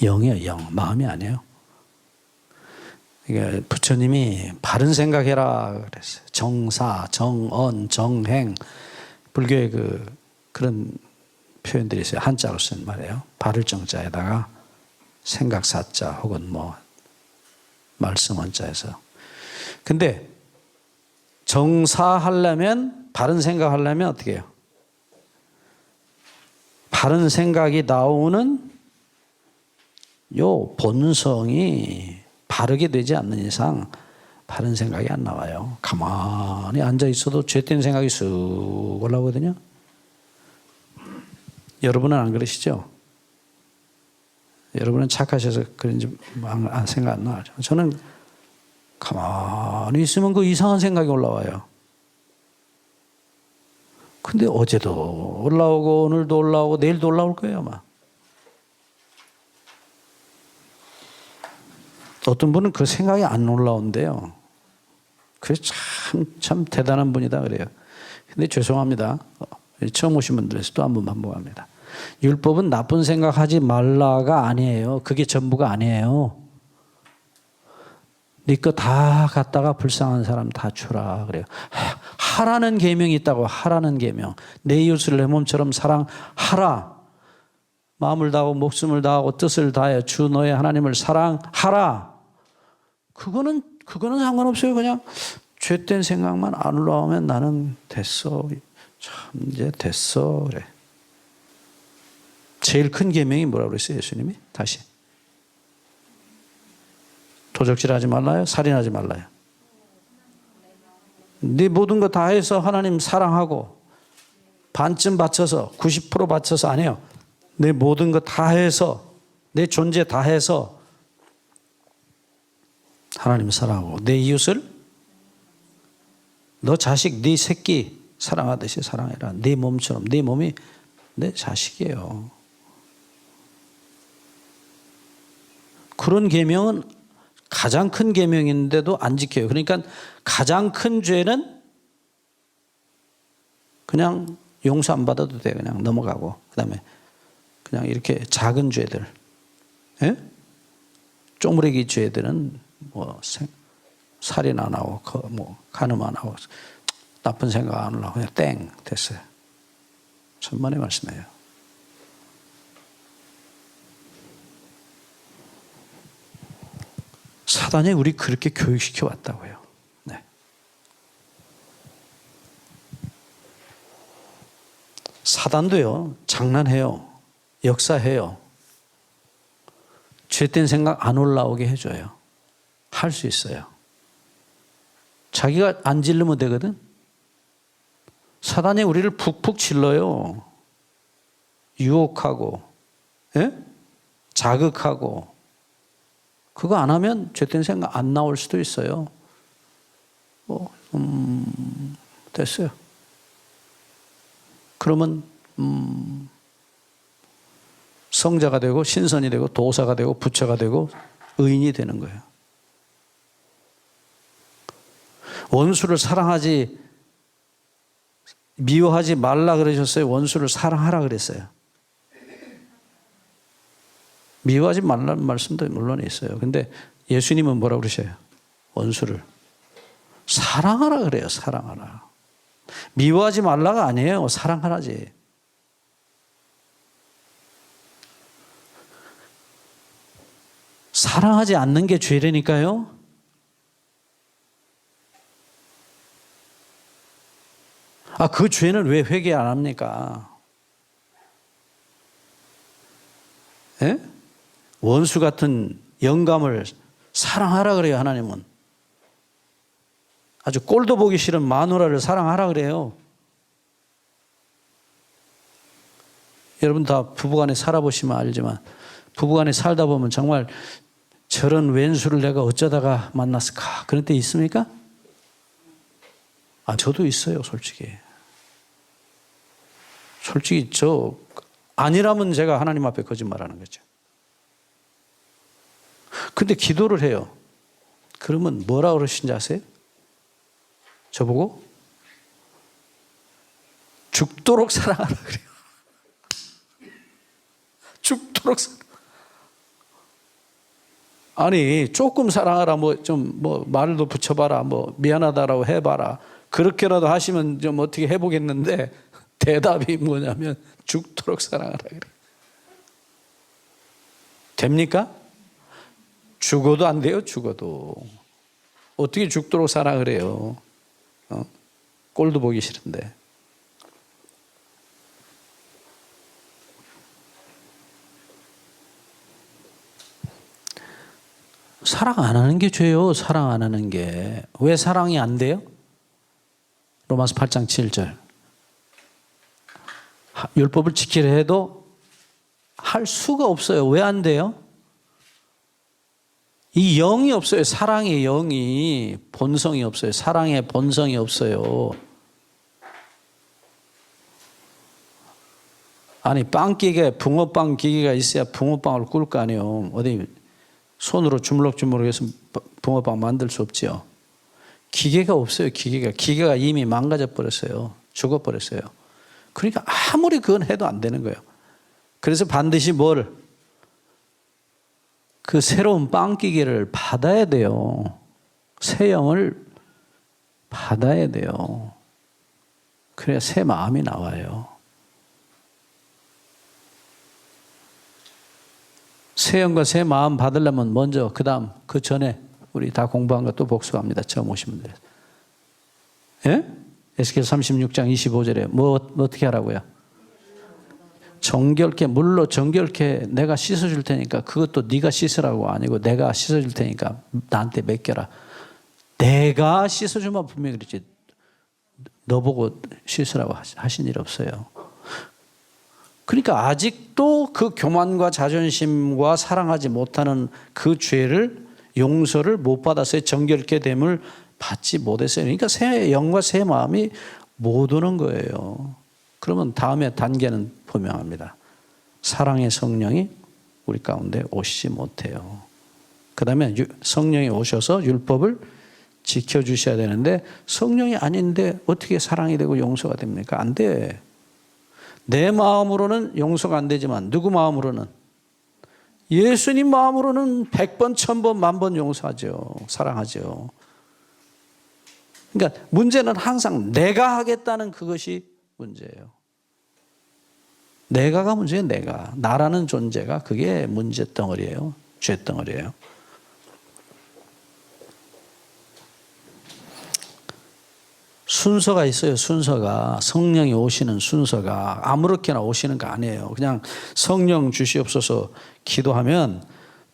영이에요. 영. 마음이 아니에요. 그러니까 부처님이 바른 생각해라 그랬어요. 정사, 정언, 정행. 불교의 그런 표현들이 있어요. 한자로 쓴 말이에요. 바를 정자에다가 생각사자 혹은 뭐 말씀 원자에서. 근데 정사하려면 바른 생각하려면 어떻게 해요? 바른 생각이 나오는 요 본성이 바르게 되지 않는 이상 바른 생각이 안 나와요. 가만히 앉아 있어도 죄된 생각이 쑥 올라오거든요. 여러분은 안 그러시죠? 여러분은 착하셔서 그런지 생각 안 나죠. 저는 가만히 있으면 그 이상한 생각이 올라와요. 근데 어제도 올라오고 오늘도 올라오고 내일도 올라올 거예요 아마. 어떤 분은 그 생각이 안 올라온대요. 그게 참 대단한 분이다 그래요. 근데 죄송합니다. 처음 오신 분들에서 또 한 번 반복합니다. 율법은 나쁜 생각하지 말라가 아니에요. 그게 전부가 아니에요. 네 거 다 갖다가 불쌍한 사람 다 주라 그래요. 하라는 계명이 있다고. 하라는 계명. 내 이웃을 내 몸처럼 사랑하라. 마음을 다하고 목숨을 다하고 뜻을 다하여 주 너의 하나님을 사랑하라. 그거는 상관없어요. 그냥 죄된 생각만 안 올라오면 나는 됐어. 참 이제 됐어 그래. 제일 큰 계명이 뭐라고 그랬어요 예수님이? 다시. 도적질하지 말라요? 살인하지 말라요? 네 모든 거 다 해서 하나님 사랑하고 반쯤 바쳐서 90% 바쳐서 안 해요. 내 모든 거 다 해서 내 존재 다 해서 하나님 사랑하고 내 이웃을 너 자식 네 새끼 사랑하듯이 사랑해라. 네 몸처럼. 네 몸이 내 자식이에요. 그런 계명은 가장 큰 계명인데도 안 지켜요. 그러니까 가장 큰 죄는 그냥 용서 안 받아도 돼. 그냥 넘어가고. 그다음에 그냥 이렇게 작은 죄들, 예? 쪼무레기 죄들은 뭐 살인 안 하고 뭐 간음 안 하고 나쁜 생각 안 하고 그냥 땡 됐어요. 천만의 말씀이에요. 사단이 우리 그렇게 교육시켜 왔다고요. 네. 사단도요, 장난해요. 역사해요. 죄된 생각 안 올라오게 해줘요. 할 수 있어요. 자기가 안 질르면 되거든. 사단이 우리를 푹푹 질러요. 유혹하고, 예? 자극하고. 그거 안 하면 죄된 생각 안 나올 수도 있어요. 됐어요. 그러면 성자가 되고 신선이 되고 도사가 되고 부처가 되고 의인이 되는 거예요. 원수를 사랑하지 미워하지 말라 그러셨어요? 원수를 사랑하라 그랬어요? 미워하지 말라는 말씀도 물론 있어요. 근데 예수님은 뭐라고 그러셔요? 원수를 사랑하라 그래요. 사랑하라. 미워하지 말라가 아니에요. 사랑하라지. 사랑하지 않는 게 죄라니까요. 그 죄는 왜 회개 안 합니까? 예? 원수 같은 영감을 사랑하라 그래요. 하나님은. 아주 꼴도 보기 싫은 마누라를 사랑하라 그래요. 여러분 다 부부간에 살아보시면 알지만 부부간에 살다 보면 정말 저런 왼수를 내가 어쩌다가 만났을까 그런 때 있습니까? 저도 있어요. 솔직히 저 아니라면 제가 하나님 앞에 거짓말하는 거죠. 근데 기도를 해요. 그러면 뭐라 그러신지 아세요? 저보고 죽도록 사랑하라 그래요. 죽도록 아니 조금 사랑하라 말을 더 붙여봐라 미안하다라고 해봐라 그렇게라도 하시면 좀 어떻게 해보겠는데 대답이 뭐냐면 죽도록 사랑하라 그래. 됩니까? 죽어도 안 돼요. 죽어도 어떻게 죽도록 사랑을 해요? 꼴도 보기 싫은데. 사랑 안 하는 게 죄요. 사랑 안 하는 게. 왜 사랑이 안 돼요? 로마서 8장 7절. 율법을 지키려 해도 할 수가 없어요. 왜 안 돼요? 이 영이 없어요. 사랑의 영이. 본성이 없어요. 사랑의 본성이 없어요. 아니 붕어빵 기계가 있어야 붕어빵을 꿀 거 아니에요. 어디 손으로 주물럭주물럭해서 붕어빵 만들 수 없지요. 기계가 없어요. 기계가 이미 망가져 버렸어요. 죽어버렸어요. 그러니까 아무리 그건 해도 안 되는 거예요. 그래서 반드시 그 새로운 빵 기계를 받아야 돼요. 새 영을 받아야 돼요. 그래야 새 마음이 나와요. 새 영과 새 마음 받으려면 먼저 그 전에 우리 다 공부한 것도 복습합니다. 처음 오신 분들. 예? 에스겔 36장 25절에 뭐 어떻게 하라고요? 정결케, 물로 정결케 내가 씻어줄 테니까 그것도 네가 씻으라고 아니고 내가 씻어줄 테니까 나한테 맡겨라. 내가 씻어주면 분명히 그렇지. 너 보고 씻으라고 하신 일 없어요. 그러니까 아직도 그 교만과 자존심과 사랑하지 못하는 그 죄를 용서를 못 받았어요. 정결케 됨을 받지 못했어요. 그러니까 새 영과 새 마음이 못 오는 거예요. 그러면 다음에 단계는 분명합니다. 사랑의 성령이 우리 가운데 오시지 못해요. 그 다음에 성령이 오셔서 율법을 지켜주셔야 되는데 성령이 아닌데 어떻게 사랑이 되고 용서가 됩니까? 안 돼. 내 마음으로는 용서가 안 되지만 누구 마음으로는? 예수님 마음으로는 100번, 1000번, 10,000번 용서하죠. 사랑하죠. 그러니까 문제는 항상 내가 하겠다는 그것이 문제예요. 내가가 문제예요. 나라는 존재가 그게 문제덩어리예요. 죄덩어리예요. 순서가 있어요. 순서가. 성령이 오시는 순서가 아무렇게나 오시는 거 아니에요. 그냥 성령 주시옵소서 기도하면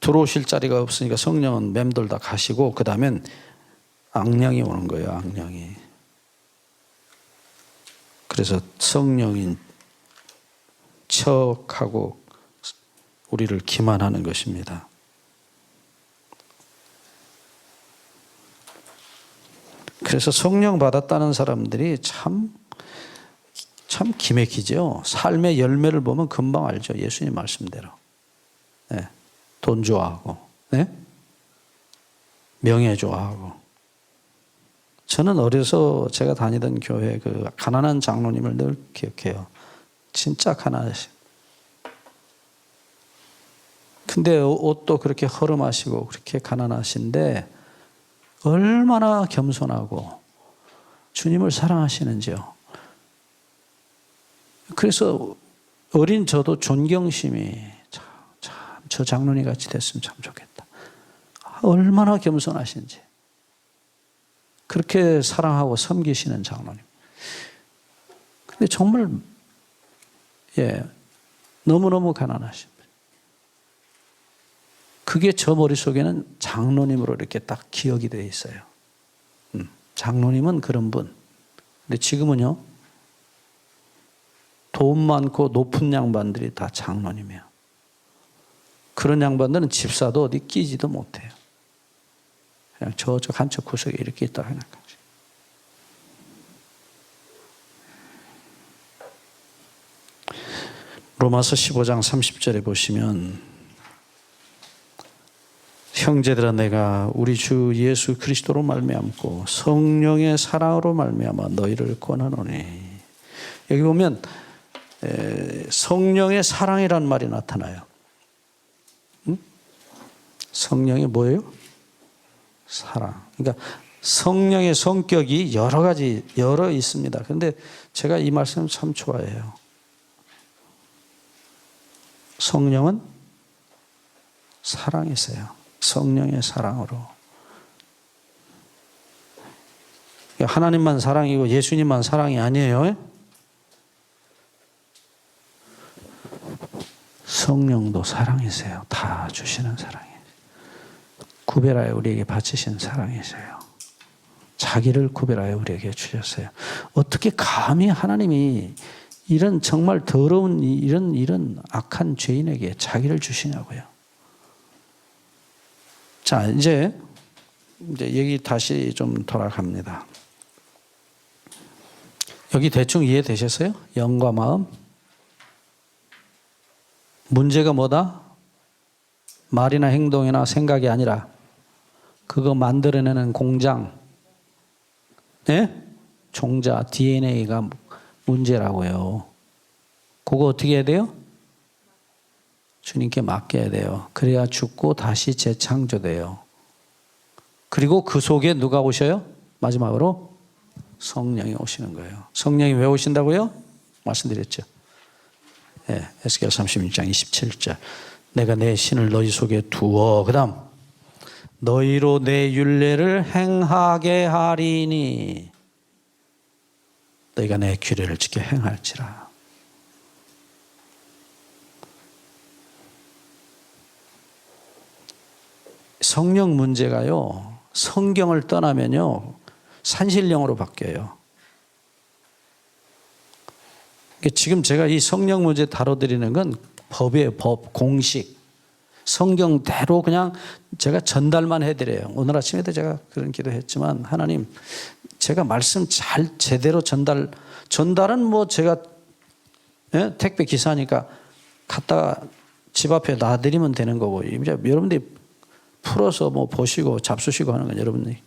들어오실 자리가 없으니까 성령은 맴돌다 가시고 그 다음엔 악령이 오는 거예요. 악령이. 그래서 성령인 척하고 우리를 기만하는 것입니다. 그래서 성령 받았다는 사람들이 참 기맥히죠. 삶의 열매를 보면 금방 알죠. 예수님 말씀대로. 네. 돈 좋아하고, 네? 명예 좋아하고. 저는 어려서 제가 다니던 교회 그 가난한 장로님을 늘 기억해요. 진짜 가난하시고. 근데 옷도 그렇게 허름하시고 그렇게 가난하신데 얼마나 겸손하고 주님을 사랑하시는지요. 그래서 어린 저도 존경심이 참 저 장로님 같이 됐으면 참 좋겠다. 얼마나 겸손하신지. 그렇게 사랑하고 섬기시는 장로님. 근데 정말 너무너무 가난하신 분. 그게 저 머릿속에는 장로님으로 이렇게 딱 기억이 되어 있어요. 장로님은 그런 분. 근데 지금은요, 돈 많고 높은 양반들이 다 장로님이에요. 그런 양반들은 집사도 어디 끼지도 못해요. 그냥 저쪽 한쪽 구석에 이렇게 있다 생각하지. 로마서 15장 30절에 보시면 형제들아 내가 우리 주 예수 그리스도로 말미암고 성령의 사랑으로 말미암아 너희를 권하노니. 여기 보면 성령의 사랑이란 말이 나타나요. 성령이 뭐예요? 사랑. 그러니까 성령의 성격이 여러 있습니다. 그런데 제가 이 말씀 참 좋아해요. 성령은 사랑이세요. 성령의 사랑으로. 하나님만 사랑이고 예수님만 사랑이 아니에요. 성령도 사랑이세요. 다 주시는 사랑이에요. 구별하여 우리에게 바치신 사랑이세요. 자기를 구별하여 우리에게 주셨어요. 어떻게 감히 하나님이 이런 정말 더러운 이런 악한 죄인에게 자기를 주시냐고요. 자, 이제 여기 다시 좀 돌아갑니다. 여기 대충 이해되셨어요? 영과 마음. 문제가 뭐다? 말이나 행동이나 생각이 아니라 그거 만들어내는 공장, 네? 종자, DNA가 문제라고요. 그거 어떻게 해야 돼요? 주님께 맡겨야 돼요. 그래야 죽고 다시 재창조돼요. 그리고 그 속에 누가 오셔요? 마지막으로 성령이 오시는 거예요. 성령이 왜 오신다고요? 말씀드렸죠. 네, 에스겔 36장 27절. 내가 내 신을 너희 속에 두어, 그 다음 너희로 내 율례를 행하게 하리니 너희가 내 규례를 지켜 행할지라. 성령 문제가요, 성경을 떠나면요 산신령으로 바뀌어요. 지금 제가 이 성령 문제 다뤄드리는 건 법이에요. 법, 공식. 성경대로 그냥 제가 전달만 해드려요. 오늘 아침에도 제가 그런 기도했지만, 하나님 제가 말씀 잘 제대로 전달은 뭐 제가 택배 기사니까 갖다가 집 앞에 놔드리면 되는 거고, 이제 여러분들이 풀어서 뭐 보시고 잡수시고 하는 건 여러분들이,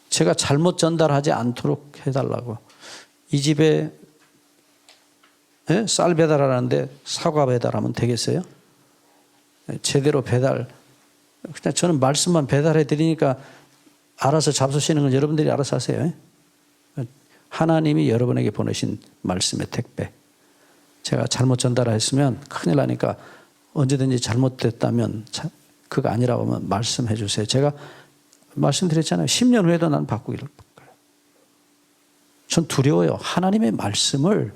제가 잘못 전달하지 않도록 해달라고. 이 집에 쌀 배달하는데 사과 배달하면 되겠어요? 제대로 배달, 그냥 저는 말씀만 배달해 드리니까 알아서 잡수시는 건 여러분들이 알아서 하세요. 하나님이 여러분에게 보내신 말씀의 택배, 제가 잘못 전달했으면 큰일 나니까 언제든지 잘못됐다면 그거 아니라고 하면 말씀해 주세요. 제가 말씀드렸잖아요. 10년 후에도 난 바꾸기를 바꿔요. 전 두려워요. 하나님의 말씀을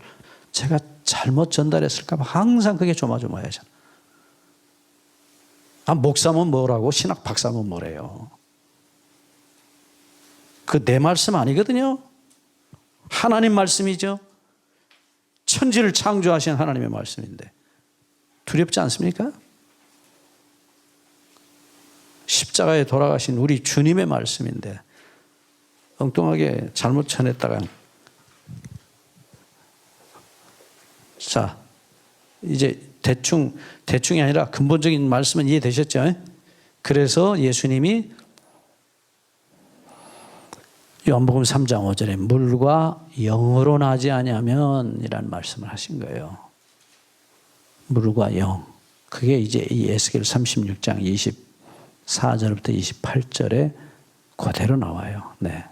제가 잘못 전달했을까 봐 항상 그게 조마조마해요. 목사면 뭐라고, 신학 박사면 뭐래요. 그 내 말씀 아니거든요. 하나님 말씀이죠. 천지를 창조하신 하나님의 말씀인데 두렵지 않습니까? 십자가에 돌아가신 우리 주님의 말씀인데 엉뚱하게 잘못 전했다가, 자 이제 대충이 아니라 근본적인 말씀은 이해되셨죠? 그래서 예수님이 요한복음 3장 5절에 물과 영으로 나지 아니하면 이라는 말씀을 하신 거예요. 물과 영. 그게 이제 이 에스겔 36장 24절부터 28절에 그대로 나와요. 네.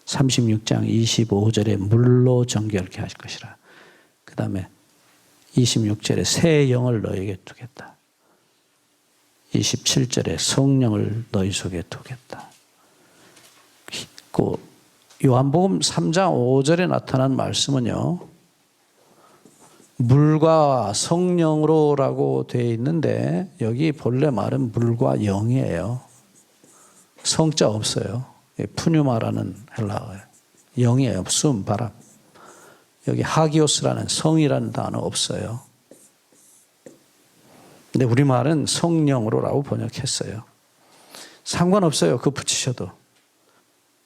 36장 25절에 물로 정결케 하실 것이라. 그 다음에 26절에 새 영을 너에게 두겠다. 27절에 성령을 너희 속에 두겠다. 그 요한복음 3장 5절에 나타난 말씀은요, 물과 성령으로라고 되어 있는데 여기 본래 말은 물과 영이에요. 성자 없어요. 푸뉴마라는 헬라어예요. 영이에요. 숨, 바람. 여기 하기오스라는 성이라는 단어 없어요. 근데 우리말은 성령으로라고 번역했어요. 상관없어요. 그 붙이셔도.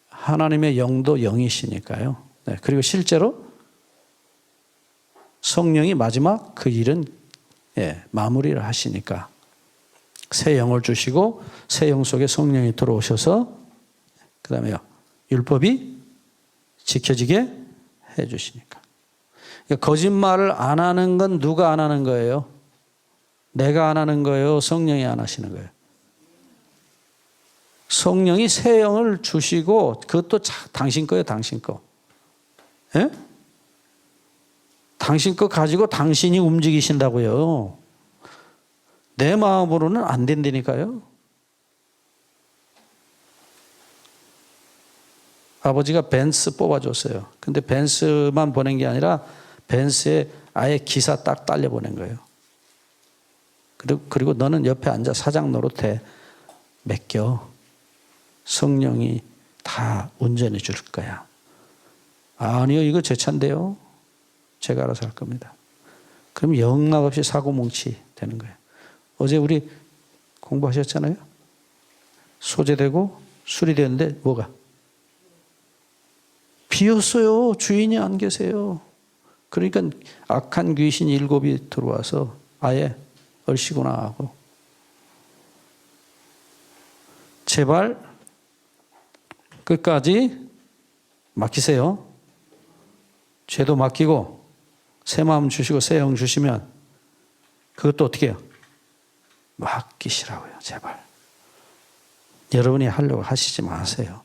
하나님의 영도 영이시니까요. 네, 그리고 실제로 성령이 마지막 그 일은 마무리를 하시니까 새 영을 주시고 새 영 속에 성령이 들어오셔서 그 다음에요, 율법이 지켜지게 해 주시니까. 그러니까 거짓말을 안 하는 건 누가 안 하는 거예요? 내가 안 하는 거예요? 성령이 안 하시는 거예요? 성령이 새 영을 주시고 그것도 당신 거예요. 당신 거. 예? 당신 거 가지고 당신이 움직이신다고요. 내 마음으로는 안 된다니까요. 아버지가 벤츠 뽑아줬어요. 근데 벤츠만 보낸 게 아니라 벤츠에 아예 기사 딱 딸려 보낸 거예요. 그리고 너는 옆에 앉아 사장 노릇해. 맡겨. 성령이 다 운전해 줄 거야. 아니요, 이거 제 차인데요. 제가 알아서 할 겁니다. 그럼 영락없이 사고뭉치 되는 거예요. 어제 우리 공부하셨잖아요. 소재되고 수리되는데 뭐가? 비었어요. 주인이 안 계세요. 그러니까 악한 귀신 7이 들어와서 아예 얼씨구나 하고 제발 끝까지 맡기세요. 죄도 맡기고 새 마음 주시고 새 영 주시면 그것도 어떻게 해요? 맡기시라고요. 제발. 여러분이 하려고 하시지 마세요.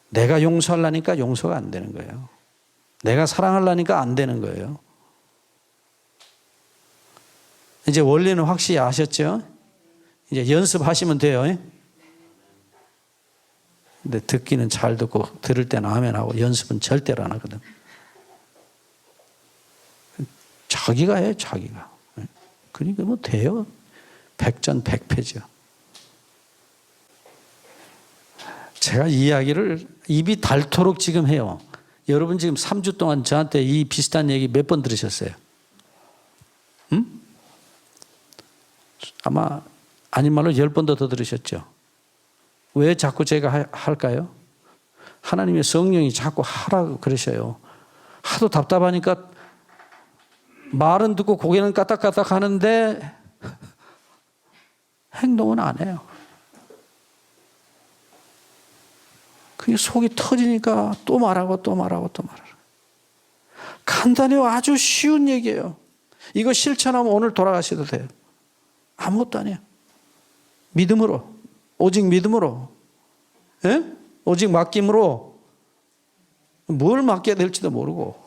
내가 용서하려니까 용서가 안 되는 거예요. 내가 사랑하려니까 안 되는 거예요. 이제 원리는 확실히 아셨죠? 이제 연습하시면 돼요. 근데 듣기는 잘 듣고 들을 때는 아멘 하고 연습은 절대로 안 하거든. 자기가 해요, 자기가. 그러니까 뭐 돼요. 백전백패죠. 제가 이 이야기를 입이 닳도록 지금 해요. 여러분 지금 3주 동안 저한테 이 비슷한 얘기 몇 번 들으셨어요? 응? 아마 아닌 말로 10번도 더 들으셨죠? 왜 자꾸 제가 할까요? 하나님의 성령이 자꾸 하라고 그러셔요. 하도 답답하니까 말은 듣고 고개는 까딱까딱 하는데 행동은 안 해요. 그게 속이 터지니까 또 말하고 또 말하고 또 말하고. 간단해요. 아주 쉬운 얘기예요. 이거 실천하면 오늘 돌아가셔도 돼요. 아무것도 아니에요. 믿음으로, 오직 믿음으로, 오직 맡김으로 뭘 맡겨야 될지도 모르고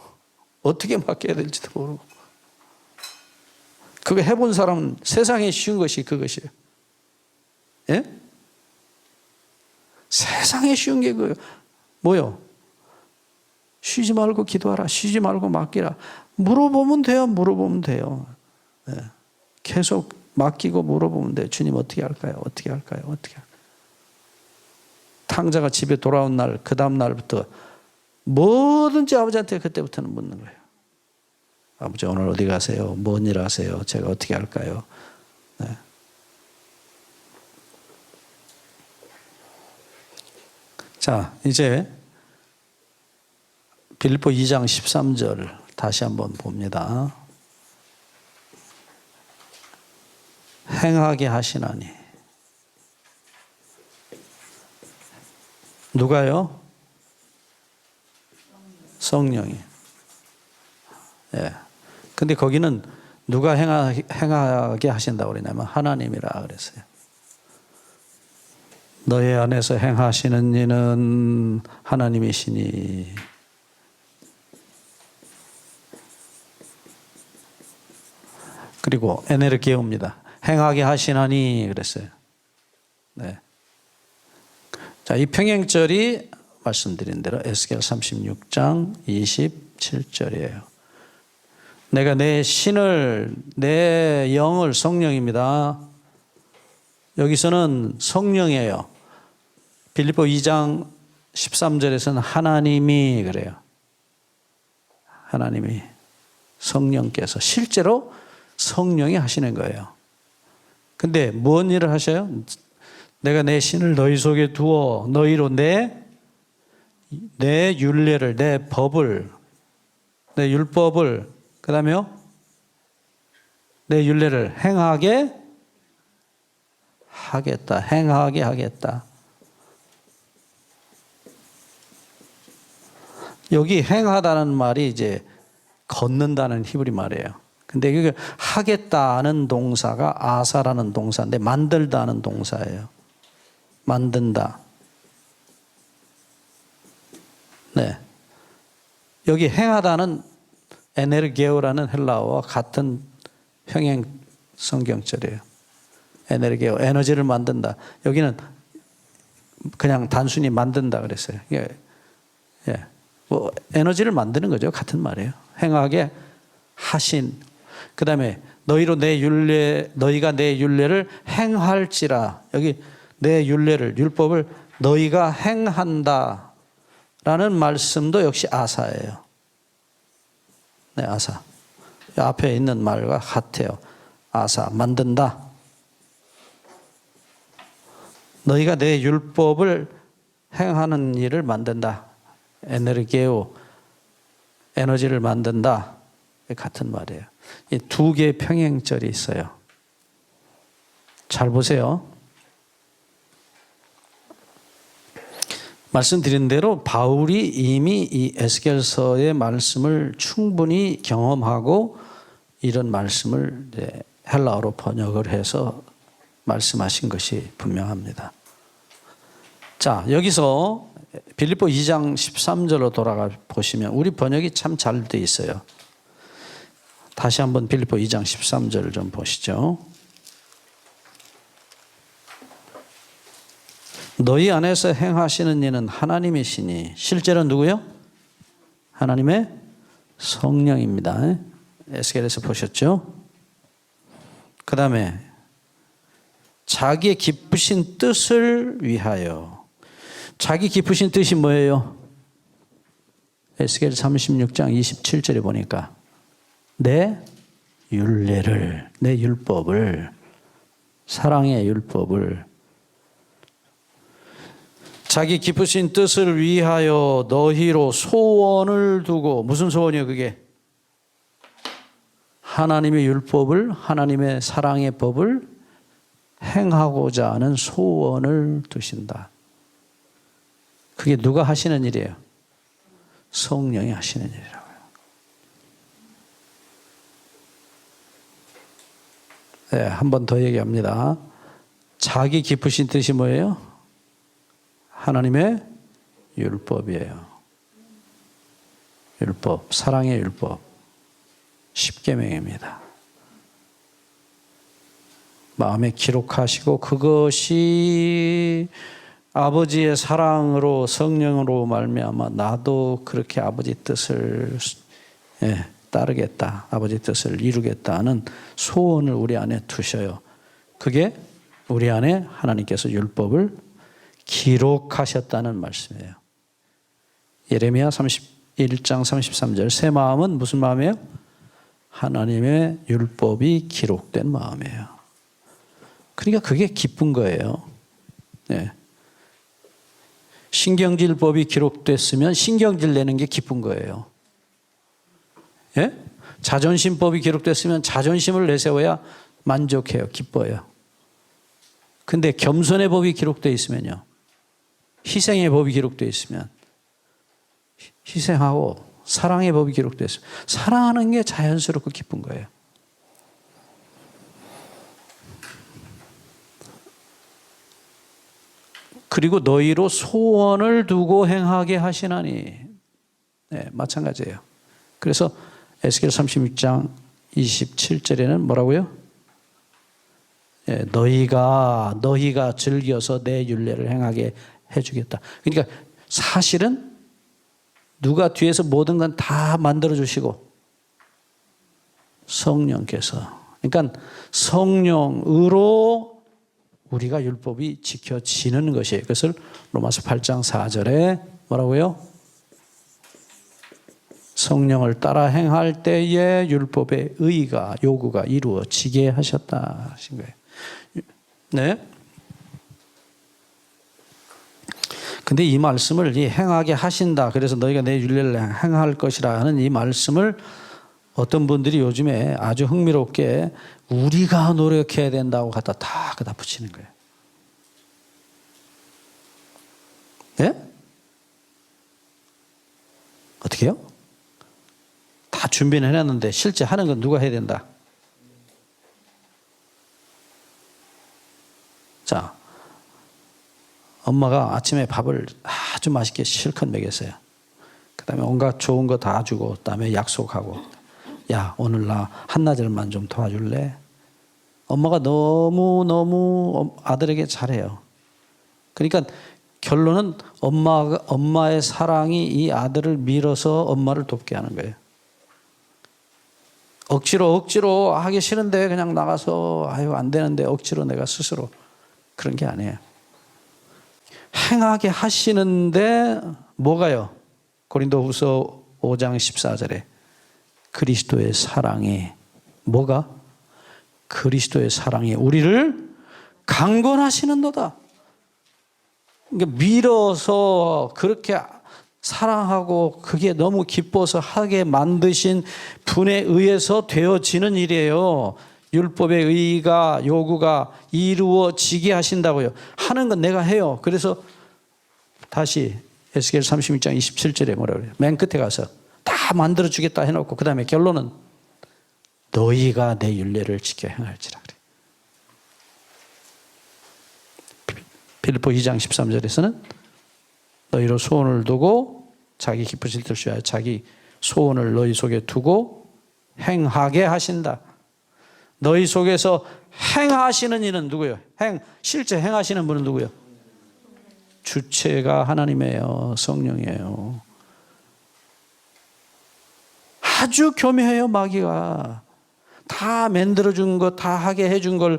어떻게 맡겨야 될지도 모르고. 그거 해본 사람은 세상에 쉬운 것이 그것이에요. 예? 세상에 쉬운 게 그거예요. 뭐요? 쉬지 말고 기도하라. 쉬지 말고 맡기라. 물어보면 돼요. 물어보면 돼요. 예. 계속 맡기고 물어보면 돼요. 주님 어떻게 할까요? 어떻게 할까요? 어떻게 할까요? 탕자가 집에 돌아온 날, 그 다음 날부터 뭐든지 아버지한테 그때부터는 묻는 거예요. 아버지 오늘 어디 가세요? 뭔 일 하세요? 제가 어떻게 할까요? 네. 자, 이제 빌립보 2장 13절 다시 한번 봅니다. 행하게 하시나니. 누가요? 성령이. 예. 근데 거기는 누가 행하게 하신다고 그러냐면 하나님이라 그랬어요. 너희 안에서 행하시는 이는 하나님이시니. 그리고 에네르기오입니다. 행하게 하시나니 그랬어요. 네. 자, 이 평행절이 말씀드린 대로 에스겔 36장 27절이에요. 내가 내 신을, 내 영을, 성령입니다. 여기서는 성령이에요. 빌립보 2장 13절에서는 하나님이 그래요. 하나님이, 성령께서 실제로 성령이 하시는 거예요. 근데 뭔 일을 하셔요? 내가 내 신을 너희 속에 두어 너희로 내 율례를, 내 법을, 내 율법을, 그 다음에요, 내 율례를 행하게 하겠다. 행하게 하겠다. 여기 행하다는 말이 이제 걷는다는 히브리 말이에요. 근데 이게 하겠다는 동사가 아사라는 동사인데 만들다는 동사예요. 만든다. 네. 여기 행하다는 에네르게오라는 헬라어와 같은 평행 성경절이에요. 에네르게오, 에너지를 만든다. 여기는 그냥 단순히 만든다 그랬어요. 예. 뭐 에너지를 만드는 거죠. 같은 말이에요. 행하게 하신. 그 다음에 너희로 내 율례, 너희가 내 율례를 행할지라. 여기 내 율례를, 율법을 너희가 행한다 라는 말씀도 역시 아사예요. 네, 아사. 앞에 있는 말과 같아요. 아사, 만든다. 너희가 내 율법을 행하는 일을 만든다. 에네르게오, 에너지를 만든다. 같은 말이에요. 이 두 개의 평행절이 있어요. 잘 보세요. 말씀드린 대로 바울이 이미 이 에스겔서의 말씀을 충분히 경험하고 이런 말씀을 이제 헬라어로 번역을 해서 말씀하신 것이 분명합니다. 자, 여기서 빌립보 2장 13절로 돌아가 보시면 우리 번역이 참 잘 돼 있어요. 다시 한번 빌립보 2장 13절을 좀 보시죠. 너희 안에서 행하시는 이는 하나님이시니 실제로 누구요? 하나님의 성령입니다. 에스겔에서 보셨죠? 그 다음에 자기의 기쁘신 뜻을 위하여. 자기 기쁘신 뜻이 뭐예요? 에스겔 36장 27절에 보니까 내 율례를, 내 율법을, 사랑의 율법을 자기 기쁘신 뜻을 위하여 너희로 소원을 두고. 무슨 소원이요 그게? 하나님의 율법을, 하나님의 사랑의 법을 행하고자 하는 소원을 두신다. 그게 누가 하시는 일이에요? 성령이 하시는 일이라고요. 네, 한 번 더 얘기합니다. 자기 기쁘신 뜻이 뭐예요? 하나님의 율법이에요. 율법, 사랑의 율법, 십계명입니다. 마음에 기록하시고 그것이 아버지의 사랑으로 성령으로 말미암아 나도 그렇게 아버지 뜻을 따르겠다, 아버지 뜻을 이루겠다는 소원을 우리 안에 두셔요. 그게 우리 안에 하나님께서 율법을 기록하셨다는 말씀이에요. 예레미야 31장 33절 새 마음은 무슨 마음이에요? 하나님의 율법이 기록된 마음이에요. 그러니까 그게 기쁜 거예요. 네. 신경질법이 기록됐으면 신경질 내는 게 기쁜 거예요. 예? 자존심법이 기록됐으면 자존심을 내세워야 만족해요. 기뻐요. 근데 겸손의 법이 기록되어 있으면요, 희생의 법이 기록되어 있으면 희생하고 사랑의 법이 기록되어 있으면 사랑하는 게 자연스럽고 기쁜 거예요. 그리고 너희로 소원을 두고 행하게 하시나니. 네, 마찬가지예요. 그래서 에스겔 36장 27절에는 뭐라고요? 네, 너희가 즐겨서 내 율례를 행하게 해주겠다. 그러니까 사실은 누가 뒤에서 모든 건 다 만들어주시고 성령께서. 그러니까 성령으로 우리가 율법이 지켜지는 것이에요. 그것을 로마서 8장 4절에 뭐라고요? 성령을 따라 행할 때에 율법의 의가, 요구가 이루어지게 하셨다 하신 거예요. 네. 근데 이 말씀을 행하게 하신다. 그래서 너희가 내 율례를 행할 것이라 하는 이 말씀을 어떤 분들이 요즘에 아주 흥미롭게 우리가 노력해야 된다고 갖다 다 붙이는 거예요. 네? 어떻게 해요? 다 준비는 해놨는데 실제 하는 건 누가 해야 된다? 자, 엄마가 아침에 밥을 아주 맛있게 실컷 먹였어요. 그 다음에 온갖 좋은 거 다 주고, 그 다음에 약속하고, 야, 오늘 나 한나절만 좀 도와줄래? 엄마가 너무 아들에게 잘해요. 그러니까 결론은 엄마의 사랑이 이 아들을 밀어서 엄마를 돕게 하는 거예요. 억지로 하기 싫은데 그냥 나가서 안 되는데 억지로 내가 스스로. 그런 게 아니에요. 행하게 하시는데 뭐가요? 고린도후서 5장 14절에 그리스도의 사랑이 뭐가? 그리스도의 사랑이 우리를 강권하시는도다. 그러니까 밀어서 그렇게 사랑하고 그게 너무 기뻐서 하게 만드신 분에 의해서 되어지는 일이에요. 율법의 의가, 요구가 이루어지게 하신다고요. 하는 건 내가 해요. 그래서 다시 에스겔 36장 27절에 뭐라 그래요? 맨 끝에 가서 다 만들어주겠다 해놓고 그 다음에 결론은 너희가 내 율례를 지켜 행할지라 그래요. 빌립보 2장 13절에서는 너희로 소원을 두고 자기 기쁘실 뜻을 위하여 자기 소원을 너희 속에 두고 행하게 하신다. 너희 속에서 행하시는 이는 누구예요? 실제 행하시는 분은 누구예요? 주체가 하나님이에요. 성령이에요. 아주 교묘해요. 마귀가 다 만들어준 거 다 하게 해준 걸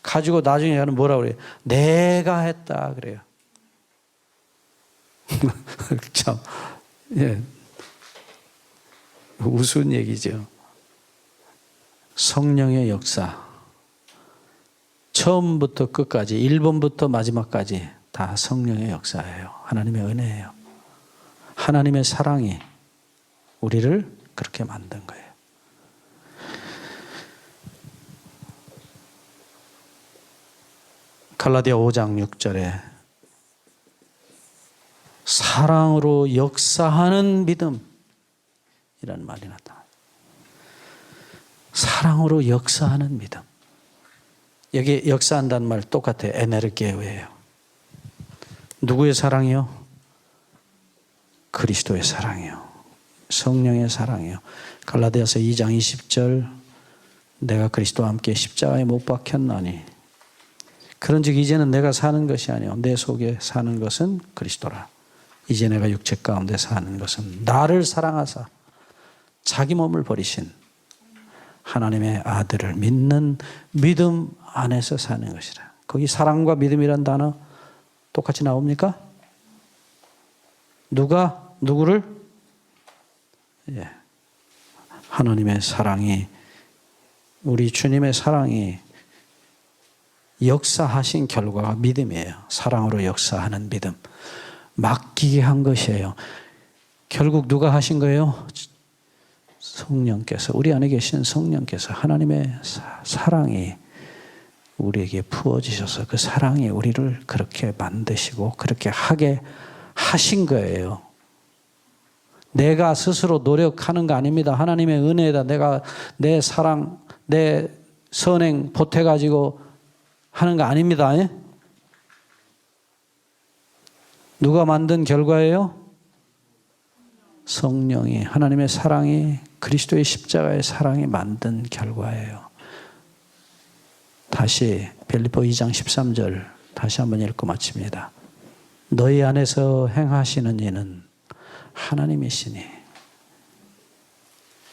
가지고 나중에 가는 뭐라 그래요? 내가 했다 그래요. 참, 예, 우스운 얘기죠. 성령의 역사, 처음부터 끝까지 1번부터 마지막까지 다 성령의 역사예요. 하나님의 은혜예요. 하나님의 사랑이 우리를 그렇게 만든 거예요. 갈라디아 5장 6절에 사랑으로 역사하는 믿음이라는 말이 나타납니다. 사랑으로 역사하는 믿음. 여기 역사한다는 말 똑같아요. 에네르게오예요. 누구의 사랑이요? 그리스도의 사랑이요. 성령의 사랑이요. 갈라디아서 2장 20절 내가 그리스도와 함께 십자가에 못 박혔나니 그런즉 이제는 내가 사는 것이 아니요 내 속에 사는 것은 그리스도라. 이제 내가 육체 가운데 사는 것은 나를 사랑하사 자기 몸을 버리신 하나님의 아들을 믿는 믿음 안에서 사는 것이라. 거기 사랑과 믿음이란 단어 똑같이 나옵니까? 누구를? 예. 하나님의 사랑이, 우리 주님의 사랑이 역사하신 결과가 믿음이에요. 사랑으로 역사하는 믿음. 맡기게 한 것이에요. 결국 누가 하신 거예요? 성령께서, 우리 안에 계신 성령께서 하나님의 사랑이 우리에게 부어지셔서 그 사랑이 우리를 그렇게 만드시고 그렇게 하게 하신 거예요. 내가 스스로 노력하는 거 아닙니다. 하나님의 은혜에다 내가 내 사랑, 내 선행 보태가지고 하는 거 아닙니다. 예? 누가 만든 결과예요? 성령이, 하나님의 사랑이, 그리스도의 십자가의 사랑이 만든 결과예요. 다시 빌립보 2장 13절 다시 한번 읽고 마칩니다. 너희 안에서 행하시는 이는 하나님이시니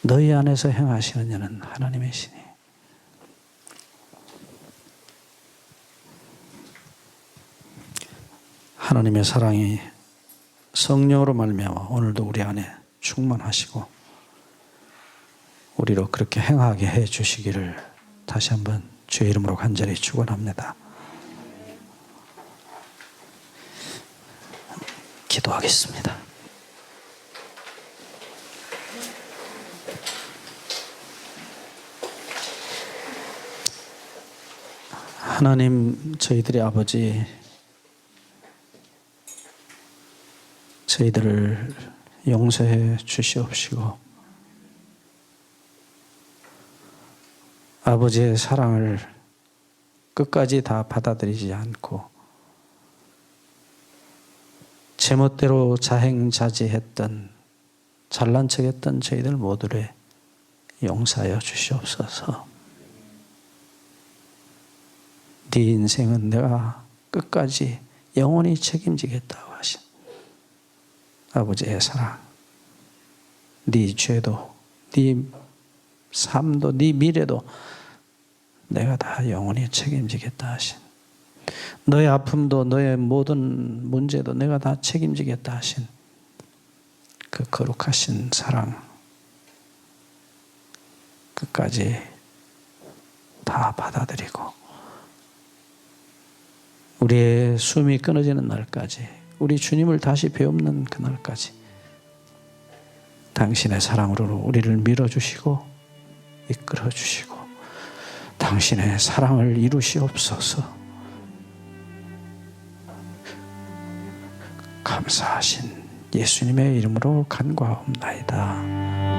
너희 안에서 행하시는 이는 하나님이시니. 하나님의 사랑이 성령으로 말미암아 오늘도 우리 안에 충만하시고 우리로 그렇게 행하게 해 주시기를 다시 한번 주의 이름으로 간절히 축원합니다. 기도하겠습니다. 하나님, 저희들의 아버지, 저희들을 용서해 주시옵시고 아버지의 사랑을 끝까지 다 받아들이지 않고 제멋대로 자행자지했던, 잘난 척했던 저희들 모두를 용서하여 주시옵소서. 네 인생은 내가 끝까지 영원히 책임지겠다고 하신 아버지의 사랑, 네 죄도, 네 삶도, 네 미래도 내가 다 영원히 책임지겠다 하신, 너의 아픔도 너의 모든 문제도 내가 다 책임지겠다 하신 그 거룩하신 사랑 끝까지 다 받아들이고 우리의 숨이 끊어지는 날까지, 우리 주님을 다시 배우는 그날까지 당신의 사랑으로 우리를 밀어주시고 이끌어주시고 당신의 사랑을 이루시옵소서. 감사하신 예수님의 이름으로 간구하옵나이다.